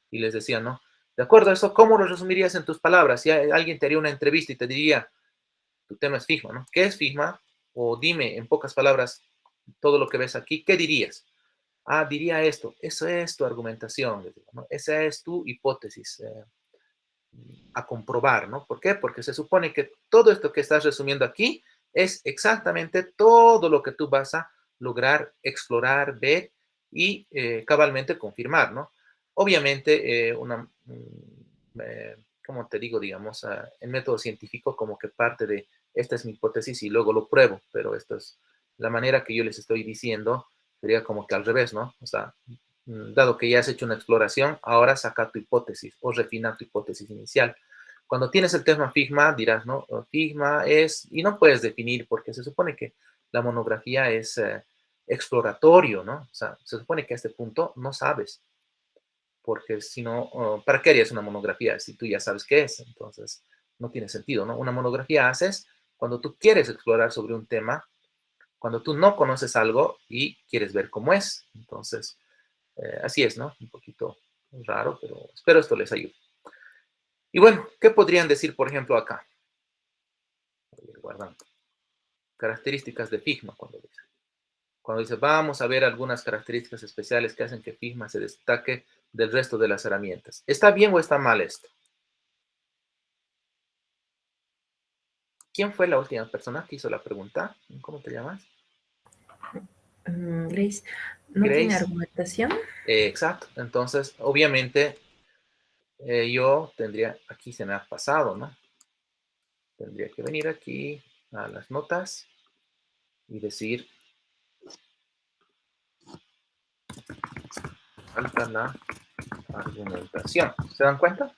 Y les decía, ¿no? De acuerdo a eso, ¿cómo lo resumirías en tus palabras? Si alguien te haría una entrevista y te diría, tu tema es Figma, ¿no? ¿Qué es Figma? O dime en pocas palabras todo lo que ves aquí, ¿qué dirías? Ah, diría esto, eso es tu argumentación, ¿no? Esa es tu hipótesis a comprobar, ¿no? ¿Por qué? Porque se supone que todo esto que estás resumiendo aquí es exactamente todo lo que tú vas a lograr explorar, ver y cabalmente confirmar, ¿no? Obviamente, como te digo, digamos, el método científico como que parte de esta es mi hipótesis y luego lo pruebo, pero esto es la manera que yo les estoy diciendo, sería como que al revés, ¿no? O sea, dado que ya has hecho una exploración, ahora saca tu hipótesis o refina tu hipótesis inicial. Cuando tienes el tema Figma, dirás, ¿no? Figma es, y no puedes definir porque se supone que la monografía es exploratorio, ¿no? O sea, se supone que a este punto no sabes, porque si no, ¿para qué harías una monografía si tú ya sabes qué es? Entonces, no tiene sentido, ¿no? Una monografía haces cuando tú quieres explorar sobre un tema, cuando tú no conoces algo y quieres ver cómo es. Entonces, así es, ¿no? Un poquito raro, pero espero esto les ayude. Y bueno, ¿qué podrían decir, por ejemplo, acá? Guardando. Características de Figma, cuando dice, vamos a ver algunas características especiales que hacen que Figma se destaque del resto de las herramientas. ¿Está bien o está mal esto? ¿Quién fue la última persona que hizo la pregunta? ¿Cómo te llamas? Grace, ¿no Grace. tiene argumentación? Exacto. Entonces, obviamente, yo tendría, aquí se me ha pasado, ¿no? Tendría que venir aquí a las notas y decir, falta la argumentación. ¿Se dan cuenta?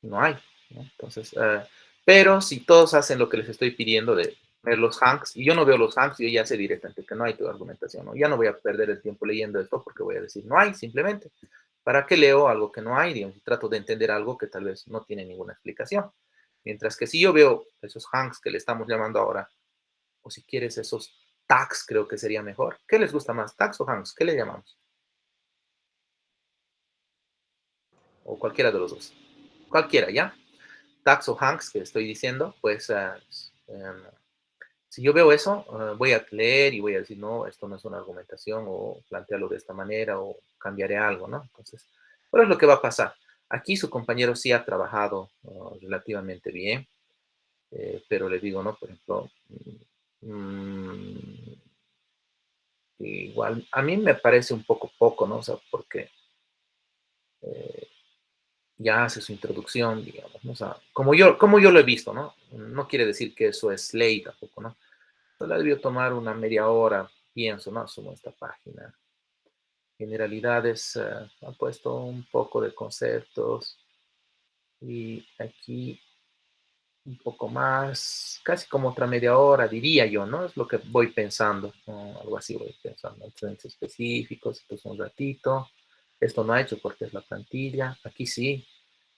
No hay, ¿no? Entonces, pero si todos hacen lo que les estoy pidiendo de ver los hanks, y yo no veo los hanks, yo ya sé directamente que no hay tu argumentación, ¿no? Ya no voy a perder el tiempo leyendo esto porque voy a decir, no hay, simplemente. ¿Para qué leo algo que no hay? Digamos, trato de entender algo que tal vez no tiene ninguna explicación. Mientras que si yo veo esos hanks que le estamos llamando ahora, o si quieres esos tags, creo que sería mejor. ¿Qué les gusta más, tags o hanks? ¿Qué le llamamos? O cualquiera de los dos. Cualquiera, ¿ya? Tags o hanks que estoy diciendo, pues si yo veo eso, voy a leer y voy a decir, no, esto no es una argumentación, o plantearlo de esta manera, o cambiaré algo, ¿no? Entonces, ¿cuál es lo que va a pasar? Aquí su compañero sí ha trabajado relativamente bien, pero le digo, ¿no? Por ejemplo, igual, a mí me parece un poco, ¿no? O sea, porque eh, ya hace su introducción, digamos, ¿no? O sea, como yo lo he visto, ¿no? No quiere decir que eso es ley tampoco, ¿no? Solo debió tomar una media hora, pienso, ¿no? Sumo esta página. Generalidades, ha puesto un poco de conceptos y aquí un poco más, casi como otra media hora, diría yo, ¿no? Es lo que voy pensando, ¿no? Algo así voy pensando, trends específicos, esto es un ratito, esto no ha hecho porque es la plantilla, aquí sí,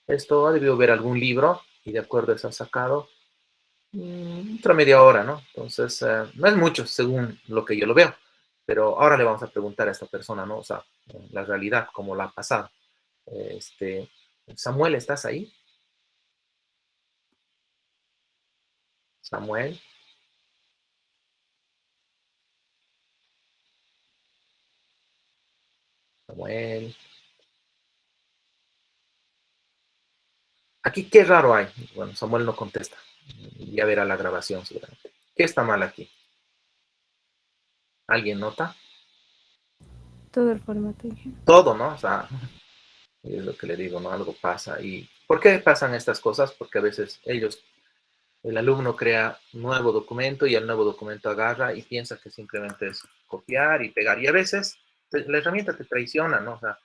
esto ha debido ver algún libro y de acuerdo a eso ha sacado otra media hora, ¿no? Entonces, no es mucho según lo que yo lo veo, pero ahora le vamos a preguntar a esta persona, ¿no? O sea, la realidad, cómo la ha pasado. Este, Samuel, ¿estás ahí? Samuel. Samuel. Aquí, qué raro hay. Bueno, Samuel no contesta. Ya verá la grabación seguramente. ¿Qué está mal aquí? ¿Alguien nota? Todo el formato. Todo, ¿no? O sea, es lo que le digo, ¿no? Algo pasa. ¿Y por qué pasan estas cosas? Porque a veces el alumno crea un nuevo documento y el nuevo documento agarra y piensa que simplemente es copiar y pegar. Y a veces la herramienta te traiciona, ¿no? O sea,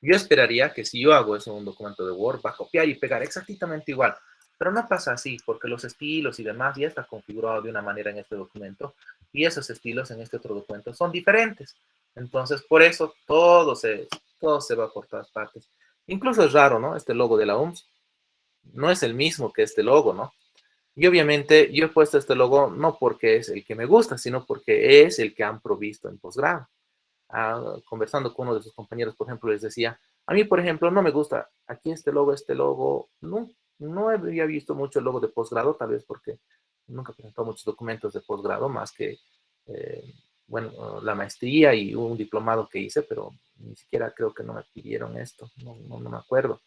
yo esperaría que si yo hago eso en un documento de Word, va a copiar y pegar exactamente igual. Pero no pasa así, porque los estilos y demás ya está configurado de una manera en este documento y esos estilos en este otro documento son diferentes. Entonces, por eso todo se va por todas partes. Incluso es raro, ¿no? Este logo de la OMS no es el mismo que este logo, ¿no? Y obviamente yo he puesto este logo no porque es el que me gusta, sino porque es el que han provisto en posgrado. Conversando con uno de sus compañeros, por ejemplo, les decía, a mí, por ejemplo, no me gusta aquí este logo, no había visto mucho el logo de posgrado, tal vez porque nunca he presentado muchos documentos de posgrado, más que, eh, bueno, la maestría y un diplomado que hice, pero ni siquiera creo que no me pidieron esto, no me acuerdo.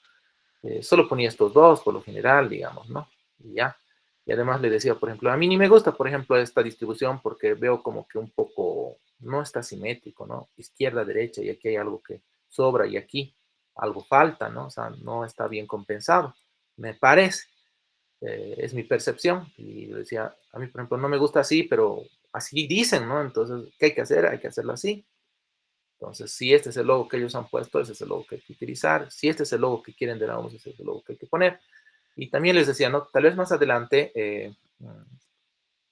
Solo ponía estos dos, por lo general, digamos, ¿no? Y ya. Y además le decía, por ejemplo, a mí ni me gusta, por ejemplo, esta distribución porque veo como que un poco no está simétrico, ¿no? Izquierda, derecha, y aquí hay algo que sobra y aquí algo falta, ¿no? O sea, no está bien compensado, me parece. Es mi percepción. Y le decía, a mí, por ejemplo, no me gusta así, pero así dicen, ¿no? Entonces, ¿qué hay que hacer? Hay que hacerlo así. Entonces, si este es el logo que ellos han puesto, ese es el logo que hay que utilizar. Si este es el logo que quieren de la OMS, ese es el logo que hay que poner. Y también les decía, ¿no? Tal vez más adelante,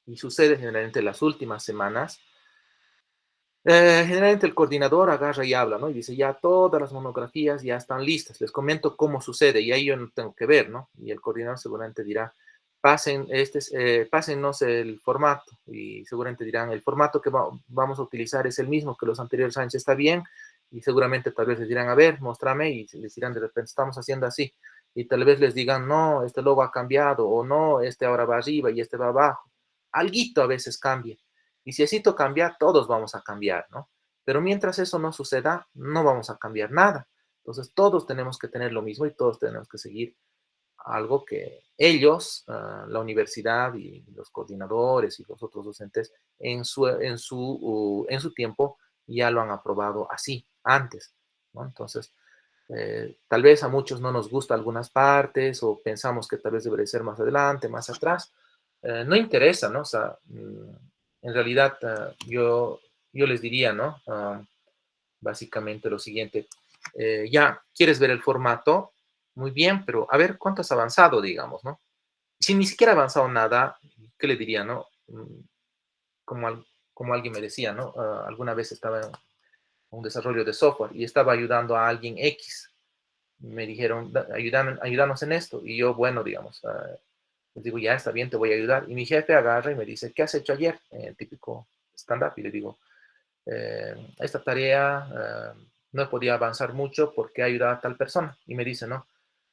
y sucede generalmente en las últimas semanas, generalmente el coordinador agarra y habla, ¿no? Y dice, ya todas las monografías ya están listas. Les comento cómo sucede y ahí yo no tengo que ver, ¿no? Y el coordinador seguramente dirá, pásennos el formato. Y seguramente dirán, el formato que vamos a utilizar es el mismo que los anteriores años, está bien. Y seguramente tal vez les dirán, a ver, muéstrame. Y les dirán, de repente, estamos haciendo así. Y tal vez les digan, no, este logo ha cambiado. O no, este ahora va arriba y este va abajo. Alguito a veces cambia. Y si necesito cambiar, todos vamos a cambiar, ¿no? Pero mientras eso no suceda, no vamos a cambiar nada. Entonces, todos tenemos que tener lo mismo y todos tenemos que seguir algo que ellos, la universidad y los coordinadores y los otros docentes, en su tiempo ya lo han aprobado así, antes, ¿no? Entonces, tal vez a muchos no nos gusta algunas partes o pensamos que tal vez debería ser más adelante, más atrás. No interesa, ¿no? O sea, en realidad yo les diría, ¿no? Básicamente lo siguiente, ya quieres ver el formato, muy bien, pero a ver cuánto has avanzado, digamos, ¿no? Si ni siquiera ha avanzado nada, ¿qué le diría, no? Como, como alguien me decía, ¿no? Alguna vez estaba en un desarrollo de software y estaba ayudando a alguien X. Me dijeron, ayúdanos en esto. Y yo, bueno, digamos, Les digo, ya está bien, te voy a ayudar. Y mi jefe agarra y me dice, ¿qué has hecho ayer? Típico stand-up. Y le digo, esta tarea no he podido avanzar mucho porque he ayudado a tal persona. Y me dice, no,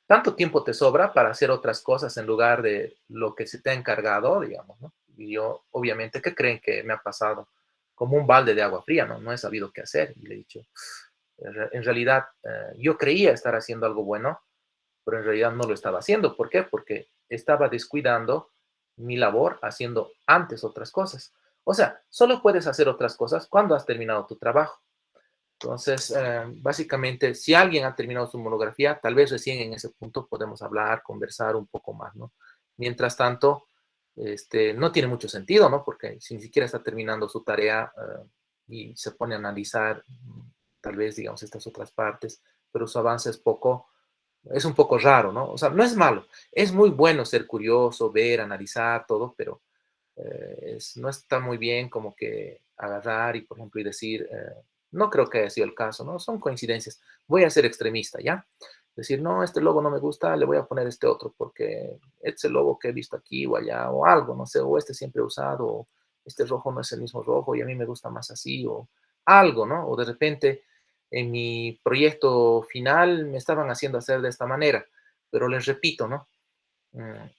tanto tiempo te sobra para hacer otras cosas en lugar de lo que se te ha encargado, digamos, ¿no? Y yo, obviamente, ¿qué creen que me ha pasado? Como un balde de agua fría, ¿no? No he sabido qué hacer. Y le he dicho, en realidad, yo creía estar haciendo algo bueno, pero en realidad no lo estaba haciendo. ¿Por qué? Porque estaba descuidando mi labor haciendo antes otras cosas. O sea, solo puedes hacer otras cosas cuando has terminado tu trabajo. Entonces, básicamente, si alguien ha terminado su monografía, tal vez recién en ese punto podemos hablar, conversar un poco más, ¿no? Mientras tanto, no tiene mucho sentido, ¿no? Porque si ni siquiera está terminando su tarea y se pone a analizar, tal vez, digamos, estas otras partes, pero su avance es un poco raro, ¿no? O sea, no es malo, es muy bueno ser curioso, ver, analizar todo, pero no está muy bien como que agarrar y, por ejemplo, y decir, no creo que haya sido el caso, ¿no? Son coincidencias. Voy a ser extremista, ¿ya? Decir, no, este logo no me gusta, le voy a poner este otro, porque este es el logo que he visto aquí o allá, o algo, no sé, o este siempre he usado, o este rojo no es el mismo rojo y a mí me gusta más así, o algo, ¿no? O de repente en mi proyecto final me estaban haciendo hacer de esta manera, pero les repito, ¿no?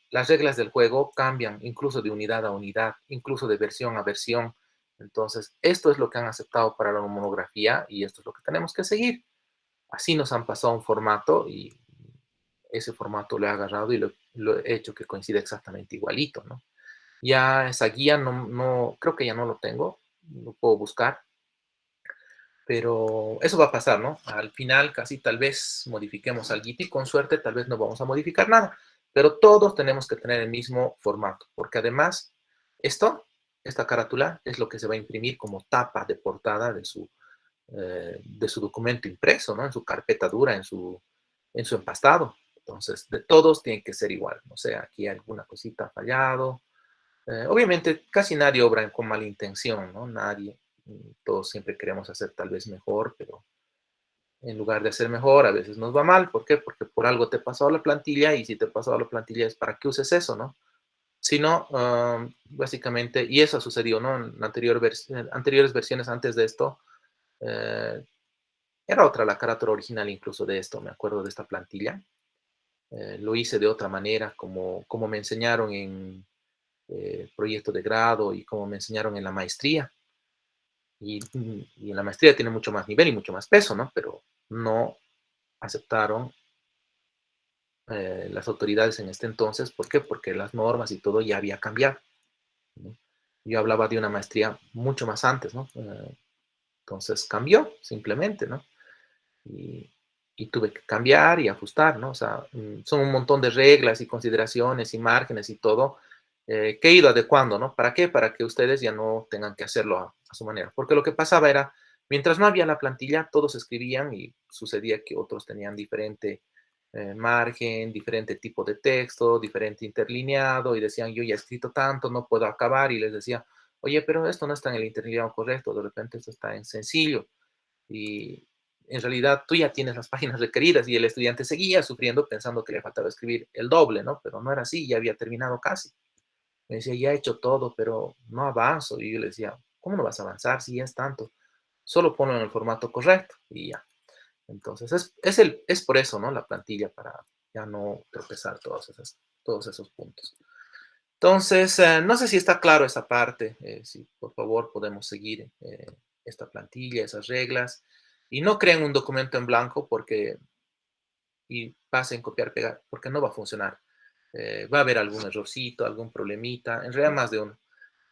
Las reglas del juego cambian incluso de unidad a unidad, incluso de versión a versión. Entonces, esto es lo que han aceptado para la monografía y esto es lo que tenemos que seguir. Así nos han pasado un formato y ese formato lo he agarrado y lo he hecho que coincide exactamente igualito, ¿no? Ya esa guía creo que ya no lo tengo, lo puedo buscar, pero eso va a pasar, ¿no? Al final casi tal vez modifiquemos algo y con suerte tal vez no vamos a modificar nada, pero todos tenemos que tener el mismo formato, porque además esta carátula es lo que se va a imprimir como tapa de portada de su documento impreso, ¿no? En su carpeta dura, en su empastado. Entonces, de todos tiene que ser igual, no sé, aquí alguna cosita ha fallado. Obviamente, casi nadie obra con mala intención, ¿no? Nadie. Todos siempre queremos hacer tal vez mejor, pero en lugar de hacer mejor, a veces nos va mal. ¿Por qué? Porque por algo te pasó la plantilla y si te pasó la plantilla es para que uses eso, ¿no? Si no, básicamente, y eso ha sucedido, ¿no? En anteriores versiones antes de esto, eh, era otra la carátula original incluso de esto, me acuerdo de esta plantilla. Lo hice de otra manera, como me enseñaron en proyecto de grado y como me enseñaron en la maestría. Y en la maestría tiene mucho más nivel y mucho más peso, ¿no? Pero no aceptaron las autoridades en este entonces. ¿Por qué? Porque las normas y todo ya había cambiado, ¿no? Yo hablaba de una maestría mucho más antes, ¿no? Entonces cambió simplemente, ¿no? Y, y tuve que cambiar y ajustar, ¿no? O sea, son un montón de reglas y consideraciones y márgenes y todo que he ido adecuando, ¿no? ¿Para qué? Para que ustedes ya no tengan que hacerlo a su manera. Porque lo que pasaba era, mientras no había la plantilla, todos escribían y sucedía que otros tenían diferente margen, diferente tipo de texto, diferente interlineado y decían, yo ya he escrito tanto, no puedo acabar y les decía, oye, pero esto no está en el interlineado correcto, de repente esto está en sencillo y en realidad tú ya tienes las páginas requeridas y el estudiante seguía sufriendo pensando que le faltaba escribir el doble, ¿no? Pero no era así, ya había terminado casi. Me decía, ya he hecho todo, pero no avanzo. Y yo le decía, ¿cómo no vas a avanzar si ya es tanto? Solo ponlo en el formato correcto y ya. Entonces, es por eso, ¿no? La plantilla para ya no tropezar todos esos puntos. Entonces, no sé si está claro esa parte, si por favor podemos seguir esta plantilla, esas reglas, y no creen un documento en blanco y pasen copiar, pegar, porque no va a funcionar. Va a haber algún errorcito, algún problemita, en realidad más de uno.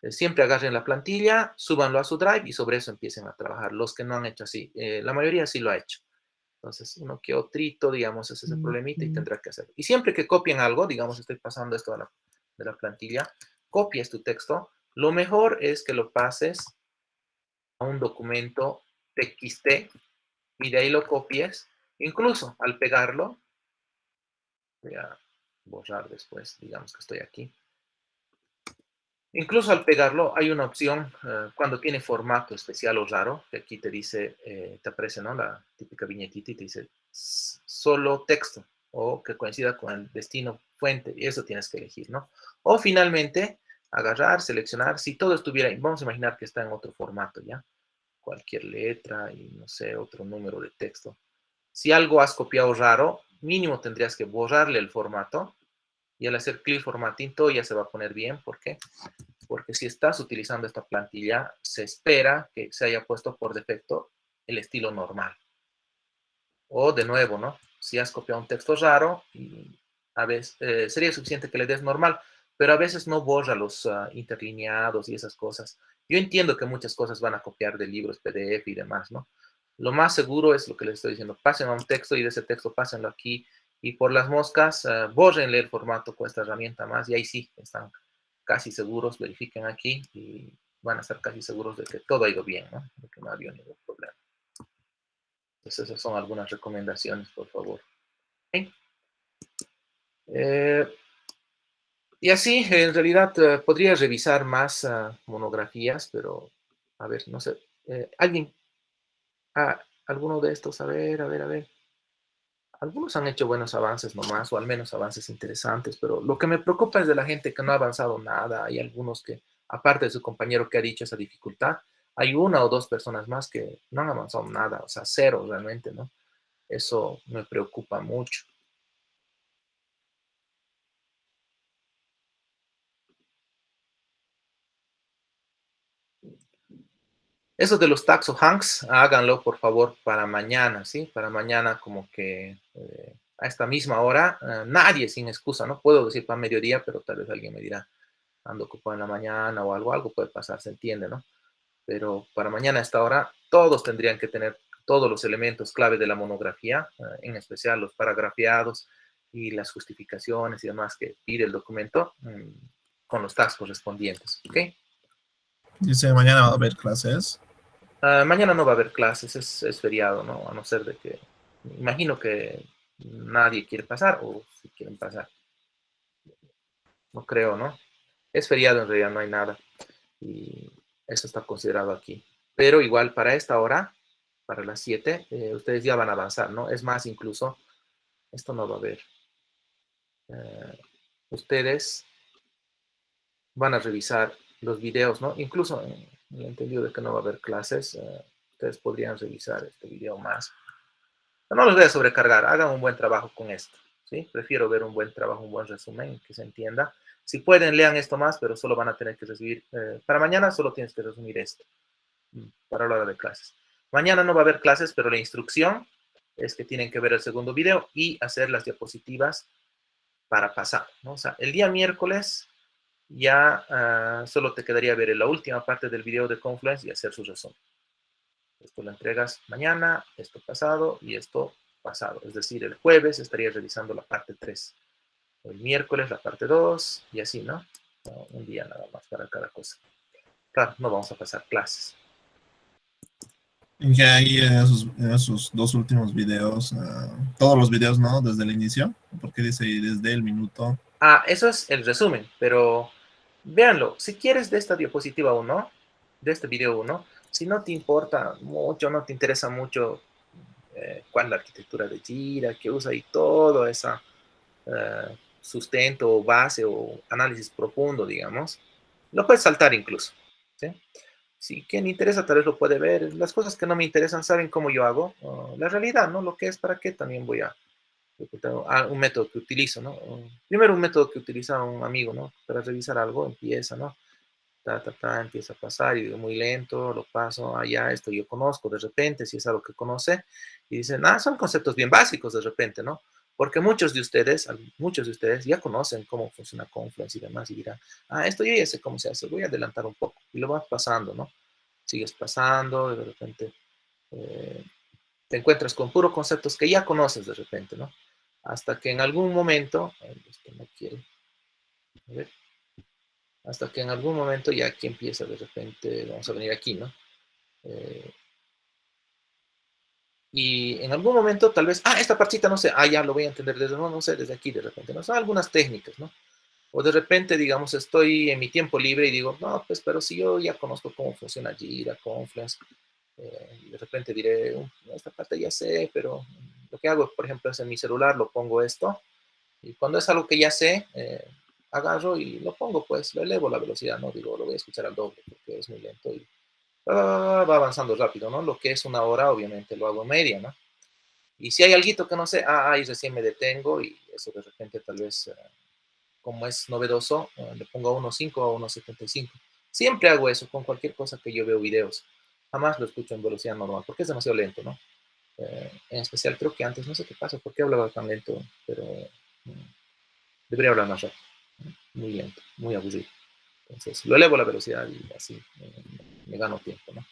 Siempre agarren la plantilla, súbanlo a su drive y sobre eso empiecen a trabajar. Los que no han hecho así, la mayoría sí lo ha hecho. Entonces, uno que otrito, digamos, es ese problemita y tendrá que hacerlo. Y siempre que copien algo, digamos, estoy pasando esto de la plantilla, copias tu texto. Lo mejor es que lo pases a un documento TXT y de ahí lo copies. Incluso al pegarlo, voy a borrar después, digamos que estoy aquí. Incluso al pegarlo hay una opción cuando tiene formato especial o raro, que aquí te dice, te aparece, ¿no? La típica viñetita y te dice solo texto. o que coincida con el destino fuente, y eso tienes que elegir, ¿no? O finalmente, agarrar, seleccionar, si todo estuviera, vamos a imaginar que está en otro formato, ¿ya? Cualquier letra y, no sé, otro número de texto. Si algo has copiado raro, mínimo tendrías que borrarle el formato, y al hacer clic formatting todo ya se va a poner bien. ¿Por qué? Porque si estás utilizando esta plantilla, se espera que se haya puesto por defecto el estilo normal. O de nuevo, ¿no? Si has copiado un texto raro, y a veces sería suficiente que le des normal, pero a veces no borra los interlineados y esas cosas. Yo entiendo que muchas cosas van a copiar de libros PDF y demás, ¿no? Lo más seguro es lo que les estoy diciendo. Pasen a un texto y de ese texto pásenlo aquí. Y por las moscas, bórrenle el formato con esta herramienta más. Y ahí sí, están casi seguros. Verifiquen aquí y van a estar casi seguros de que todo ha ido bien, ¿no? De que no ha habido ningún problema. Entonces, esas son algunas recomendaciones, por favor. ¿Okay? Y así, en realidad, podría revisar más monografías, pero, a ver, no sé. ¿Alguien? ¿Alguno de estos? A ver, a ver, a ver. Algunos han hecho buenos avances nomás, o al menos avances interesantes, pero lo que me preocupa es de la gente que no ha avanzado nada. Hay algunos que, aparte de su compañero que ha dicho esa dificultad, hay una o dos personas más que no han avanzado nada, o sea, cero realmente, ¿no? Eso me preocupa mucho. Eso de los tags o hanks, háganlo por favor para mañana, ¿sí? Para mañana como que a esta misma hora, nadie sin excusa, ¿no? Puedo decir para mediodía, pero tal vez alguien me dirá, ando ocupado en la mañana o algo puede pasar, se entiende, ¿no? Pero para mañana a esta hora, todos tendrían que tener todos los elementos clave de la monografía, en especial los paragrafiados y las justificaciones y demás que pide el documento, con los tags correspondientes, ¿ok? Dice, mañana va a haber clases. Mañana no va a haber clases, es feriado, ¿no? A no ser de que, imagino que nadie quiere pasar, o si quieren pasar. No creo, ¿no? Es feriado, en realidad no hay nada. Y eso está considerado aquí. Pero igual para esta hora, para las 7, ustedes ya van a avanzar, ¿no? Es más, incluso, esto no va a haber. Ustedes van a revisar los videos, ¿no? Incluso en el entendido de que no va a haber clases, ustedes podrían revisar este video más. No los voy a sobrecargar, hagan un buen trabajo con esto, ¿sí? Prefiero ver un buen trabajo, un buen resumen, que se entienda. Si pueden, lean esto más, pero solo van a tener que recibir, para mañana solo tienes que resumir esto, para la hora de clases. Mañana no va a haber clases, pero la instrucción es que tienen que ver el segundo video y hacer las diapositivas para pasar, ¿no? O sea, el día miércoles ya solo te quedaría ver la última parte del video de Confluence y hacer su resumen. Esto lo entregas mañana, esto pasado y esto pasado. Es decir, el jueves estaría revisando la parte 3. El miércoles la parte 2 y así, ¿no? Un día nada más para cada cosa. Claro, no vamos a pasar clases. Y que ahí en esos dos últimos videos, todos los videos, ¿no? Desde el inicio, porque dice ahí desde el minuto. Eso es el resumen, pero véanlo. Si quieres de esta diapositiva 1, de este video 1, si no te importa mucho, no te interesa mucho cuál es la arquitectura de Jira, que usa y todo esa sustento o base o análisis profundo, digamos, lo puedes saltar incluso, ¿sí? Si quien interesa tal vez lo puede ver. Las cosas que no me interesan, saben cómo yo hago. La realidad, ¿no? Lo que es, para qué también voy a un método que utilizo, ¿no? Primero un método que utiliza un amigo, ¿no? Para revisar algo, empieza, ¿no? Empieza a pasar y muy lento, lo paso allá, esto yo conozco de repente, si es algo que conoce, y dicen, son conceptos bien básicos de repente, ¿no? Porque muchos de ustedes ya conocen cómo funciona Confluence y demás, y dirán, esto yo ya sé cómo se hace, voy a adelantar un poco, y lo vas pasando, ¿no? Sigues pasando, y de repente te encuentras con puros conceptos que ya conoces de repente, ¿no? Hasta que en algún momento, esto no quiere, a ver, hasta que en algún momento ya aquí empieza de repente, vamos a venir aquí, ¿no? Y en algún momento tal vez, esta partita no sé, ya lo voy a entender desde, no sé, desde aquí de repente, ¿no? Son algunas técnicas, ¿no? O de repente, digamos, estoy en mi tiempo libre y digo, no, pues, pero si yo ya conozco cómo funciona Jira, Confluence, y de repente diré, esta parte ya sé, pero lo que hago, por ejemplo, es en mi celular, lo pongo esto, y cuando es algo que ya sé, agarro y lo pongo, pues, lo elevo la velocidad, ¿no? Digo, lo voy a escuchar al doble, porque es muy lento y va avanzando rápido, ¿no? Lo que es una hora, obviamente, lo hago media, ¿no? Y si hay algo que no sé, ahí recién me detengo y eso de repente tal vez, como es novedoso, le pongo a 1.5 o a 1.75. Siempre hago eso con cualquier cosa que yo veo videos. Jamás lo escucho en velocidad normal, porque es demasiado lento, ¿no? En especial creo que antes, no sé qué pasa, por qué hablaba tan lento, pero debería hablar más rápido, ¿no? Muy lento, muy aburrido. Entonces, lo elevo la velocidad y así me gano tiempo, ¿no?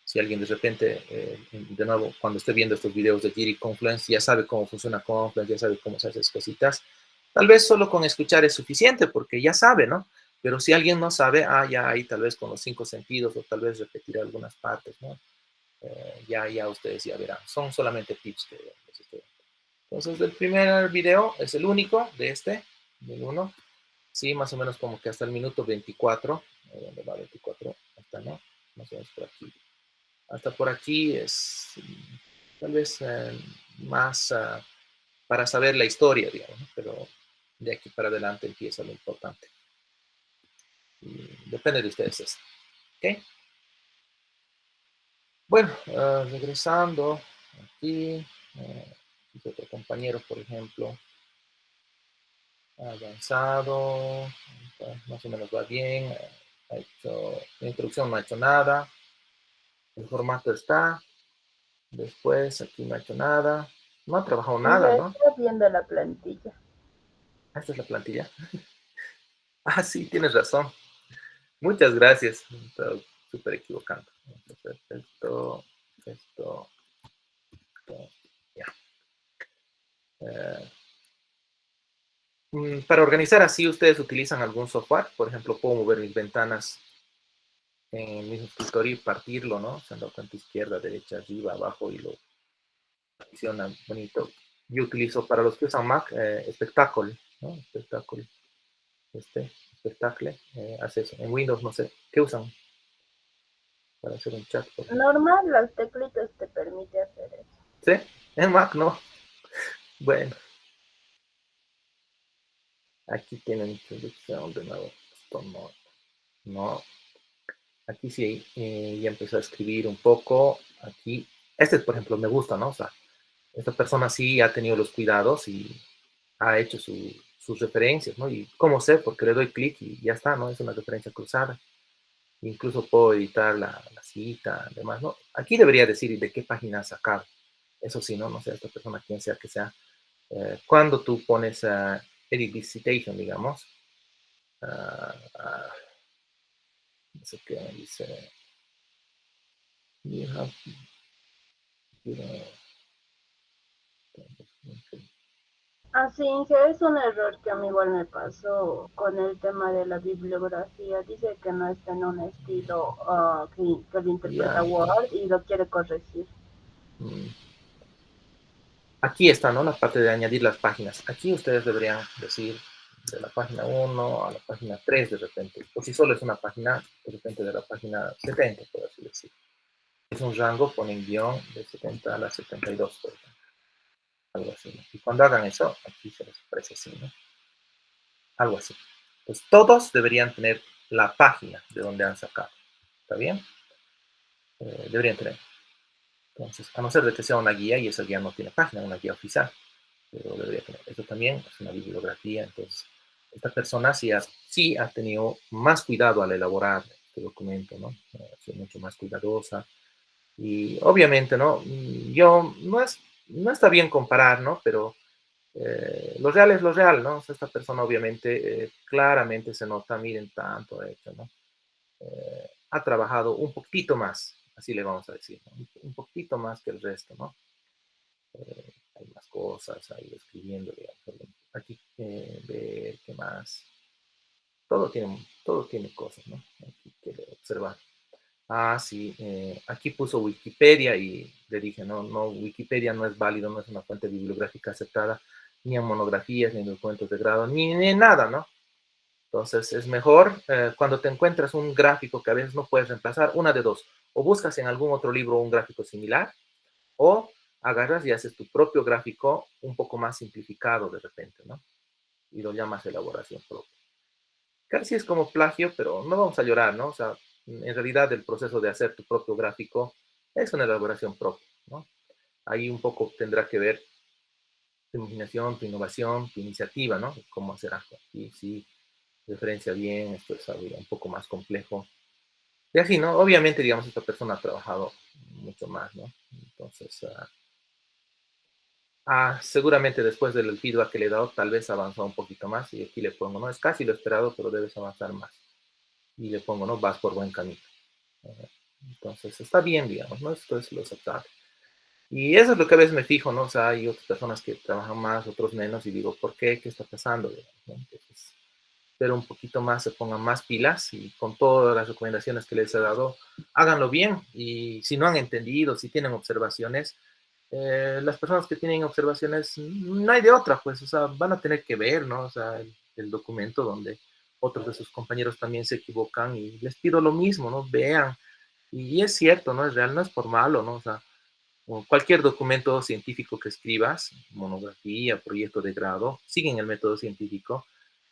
Si alguien de repente, de nuevo, cuando esté viendo estos videos de Jira y Confluence, ya sabe cómo funciona Confluence, ya sabe cómo se hacen esas cositas, tal vez solo con escuchar es suficiente, porque ya sabe, ¿no? Pero si alguien no sabe, ya ahí tal vez con los 5 sentidos, o tal vez repetir algunas partes, ¿no? Ya ustedes ya verán. Son solamente tips que les estoy dando. Entonces, el primer video es el único de del 1. Sí, más o menos como que hasta el minuto 24. ¿Dónde va 24? Hasta, ¿no? Más o menos por aquí. Hasta por aquí es tal vez más para saber la historia, digamos, ¿no? Pero de aquí para adelante empieza lo importante. Y depende de ustedes eso. ¿Ok? Bueno, regresando aquí, otro compañero, por ejemplo, avanzado, más o menos va bien, ha hecho, la introducción no ha hecho nada, el formato está, después aquí no ha hecho nada, no ha trabajado nada, ¿no? Está viendo la plantilla. Esta es la plantilla. Sí, tienes razón. Muchas gracias. Estoy súper equivocando. Esto, ya. Para organizar así, ¿ustedes utilizan algún software? Por ejemplo, puedo mover mis ventanas en mi escritorio y partirlo, ¿no? Se han dado cuenta, izquierda, derecha, arriba, abajo, y lo funciona bonito. Yo utilizo, para los que usan Mac, Spectacle, ¿no? Spectacle, hace eso. En Windows, no sé, ¿qué usan para hacer un chat? Por ejemplo? Normal, los teclitos te permite hacer eso. ¿Sí? En Mac no. Bueno. Aquí tienen introducción de nuevo. Esto no. Aquí sí, ya empezó a escribir un poco. Aquí, por ejemplo, me gusta, ¿no? O sea, esta persona sí ha tenido los cuidados y ha hecho sus referencias, ¿no? Y cómo sé, porque le doy clic y ya está, ¿no? Es una referencia cruzada. Incluso puedo editar la cita, además, ¿no? Aquí debería decir de qué página sacar. Eso sí, ¿no? No sé, esta persona, quien sea que sea. Cuando tú pones edit visitation, digamos, no sé qué dice. You have, Así que es un error que a mí igual me pasó con el tema de la bibliografía. Dice que no está en un estilo que lo interpreta Word y lo quiere corregir. Aquí está, ¿no? La parte de añadir las páginas. Aquí ustedes deberían decir de la página 1 a la página 3 de repente. O si solo es una página, de repente de la página 70, por así decir. Es un rango, ponen guión de 70 a la 72, por ejemplo. Algo así, ¿no? Y cuando hagan eso, aquí se les aparece así, ¿no? Algo así. Pues todos deberían tener la página de donde han sacado. ¿Está bien? Deberían tener. Entonces, a no ser de que sea una guía, y esa guía no tiene página, una guía oficial, pero debería tener. Eso también es una bibliografía. Entonces, esta persona sí ha tenido más cuidado al elaborar este documento, ¿no? Ha sido mucho más cuidadosa. Y obviamente, ¿no? No está bien comparar, ¿no? Pero lo real es lo real, ¿no? O sea, esta persona obviamente, claramente se nota, miren tanto ha hecho, ¿no? Ha trabajado un poquito más, así le vamos a decir, ¿no? Un poquito más que el resto, ¿no? Hay más cosas, ahí escribiendo, digamos. Aquí, ver qué más. Todo tiene cosas, ¿no? Aquí quiero observar. Sí, aquí puso Wikipedia y le dije, no, Wikipedia no es válido, no es una fuente bibliográfica aceptada, ni en monografías, ni en documentos de grado, ni en nada, ¿no? Entonces es mejor cuando te encuentras un gráfico que a veces no puedes reemplazar, una de dos, o buscas en algún otro libro un gráfico similar, o agarras y haces tu propio gráfico un poco más simplificado de repente, ¿no? Y lo llamas elaboración propia. Casi es como plagio, pero no vamos a llorar, ¿no? O sea, en realidad el proceso de hacer tu propio gráfico es una elaboración propia, ¿no? Ahí un poco tendrá que ver tu imaginación, tu innovación, tu iniciativa, ¿no? Cómo hacer algo. Y si referencia bien, esto es algo un poco más complejo. Y así, ¿no? Obviamente, digamos, esta persona ha trabajado mucho más, ¿no? Entonces, seguramente después del feedback que le he dado, tal vez avanzó un poquito más y aquí le pongo, no es casi lo esperado, pero debes avanzar más. Y le pongo, no, vas por buen camino. Entonces, está bien, digamos, ¿no? Esto es lo aceptable. Y eso es lo que a veces me fijo, ¿no? O sea, hay otras personas que trabajan más, otros menos, y digo, ¿por qué? ¿Qué está pasando? Digamos, ¿no? Entonces, espero un poquito más, se pongan más pilas y con todas las recomendaciones que les he dado, háganlo bien. Y si no han entendido, si tienen observaciones, las personas que tienen observaciones, no hay de otra, pues, o sea, van a tener que ver, ¿no? O sea, el documento donde otros de sus compañeros también se equivocan y les pido lo mismo, ¿no? Vean. Y es cierto, ¿no? Es real, no es por malo, ¿no? O sea, o cualquier documento científico que escribas, monografía, proyecto de grado, siguen el método científico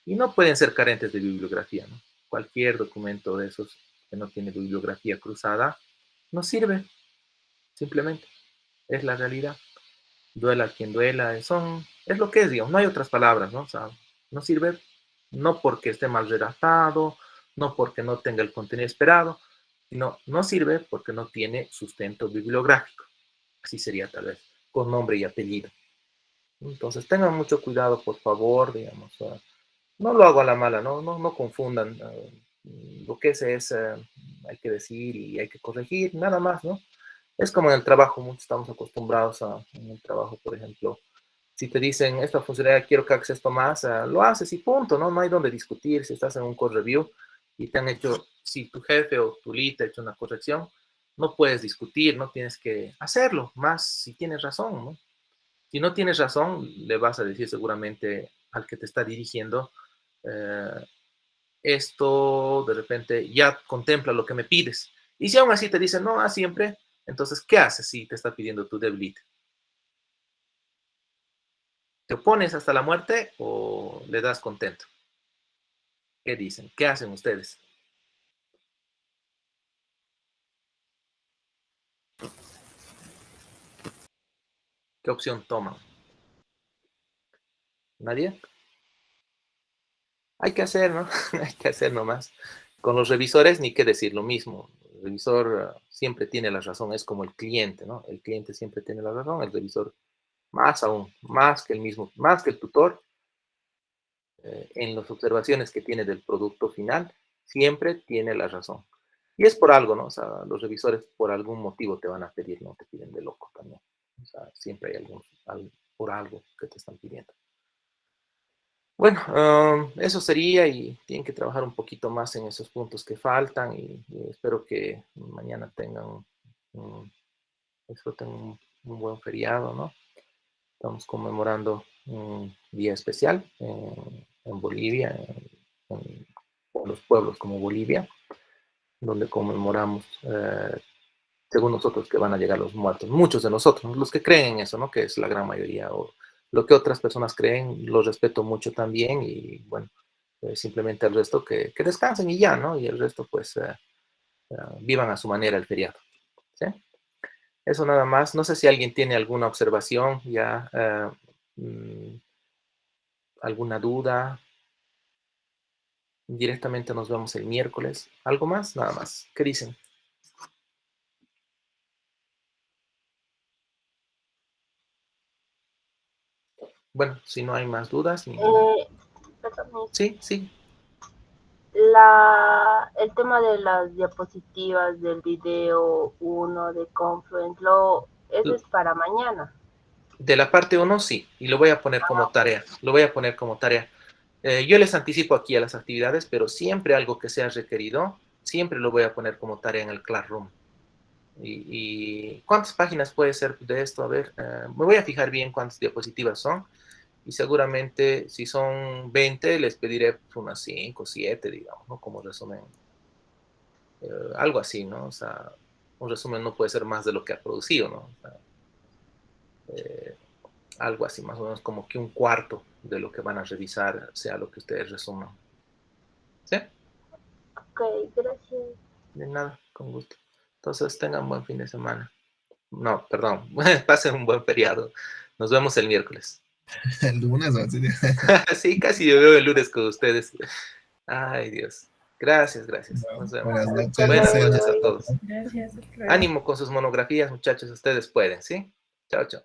y no pueden ser carentes de bibliografía, ¿no? Cualquier documento de esos que no tiene bibliografía cruzada no sirve, simplemente. Es la realidad. Duela a quien duela, es lo que es, digamos, no hay otras palabras, ¿no? O sea, no sirve, no porque esté mal redactado, no porque no tenga el contenido esperado, sino no sirve porque no tiene sustento bibliográfico. Así sería tal vez, con nombre y apellido. Entonces tengan mucho cuidado, por favor, digamos. No lo hago a la mala, no confundan. Lo que es, hay que decir y hay que corregir, nada más, ¿no? Es como en el trabajo, muchos estamos acostumbrados en el trabajo, por ejemplo, si te dicen, esta funcionalidad quiero que hagas esto más, lo haces y punto, ¿no? No hay donde discutir. Si estás en un code review y te han hecho, si tu jefe o tu lead te ha hecho una corrección, no puedes discutir, no tienes que hacerlo, más si tienes razón, ¿no? Si no tienes razón, le vas a decir seguramente al que te está dirigiendo, eh, esto de repente ya contempla lo que me pides. Y si aún así te dicen, no, siempre, entonces, ¿qué haces si te está pidiendo tu dev lead? ¿Te opones hasta la muerte o le das contento? ¿Qué dicen? ¿Qué hacen ustedes? ¿Qué opción toman? ¿Nadie? Hay que hacer, ¿no? Hay que hacer nomás. Con los revisores, ni qué decir lo mismo. El revisor siempre tiene la razón, es como el cliente, ¿no? El cliente siempre tiene la razón, el revisor más aún, más que el mismo, más que el tutor, en las observaciones que tiene del producto final, siempre tiene la razón. Y es por algo, ¿no? O sea, los revisores por algún motivo te van a pedir, no te piden de loco también. O sea, siempre hay por algo que te están pidiendo. Bueno, eso sería y tienen que trabajar un poquito más en esos puntos que faltan y espero que mañana tengan, disfruten un buen feriado, ¿no? Estamos conmemorando un día especial en Bolivia, en los pueblos como Bolivia, donde conmemoramos, según nosotros, que van a llegar los muertos. Muchos de nosotros, los que creen en eso, ¿no? Que es la gran mayoría, o lo que otras personas creen, lo respeto mucho también y bueno, simplemente el resto que descansen y ya, ¿no? Y el resto pues vivan a su manera el feriado, ¿sí? Eso nada más. No sé si alguien tiene alguna observación ya, alguna duda. Directamente nos vemos el miércoles. ¿Algo más? Nada más. ¿Qué dicen? Bueno, si no hay más dudas. Perdón, Sí, sí. el tema de las diapositivas del video uno de Confluent, eso es para mañana. De la parte 1, sí. Y lo voy a poner como tarea. Lo voy a poner como tarea. Yo les anticipo aquí a las actividades, pero siempre algo que sea requerido, siempre lo voy a poner como tarea en el Classroom. ¿Y cuántas páginas puede ser de esto? A ver, me voy a fijar bien cuántas diapositivas son. Y seguramente si son 20, les pediré pues, unas 5 o 7, digamos, ¿no? Como resumen. Algo así, ¿no? O sea, un resumen no puede ser más de lo que ha producido, ¿no? O sea, algo así, más o menos como que un cuarto de lo que van a revisar sea lo que ustedes resuman. ¿Sí? Ok, gracias. De nada, con gusto. Entonces tengan buen fin de semana. No, perdón, pasen un buen feriado. Nos vemos el miércoles. El lunes o así. Sí, casi yo veo el lunes con ustedes. Ay, Dios. Gracias, gracias. Nos vemos. Buenas noches. Hasta Buenas luego. noches a todos. Gracias. Hasta luego. Ánimo con sus monografías, muchachos. Ustedes pueden, ¿sí? Chao, chao.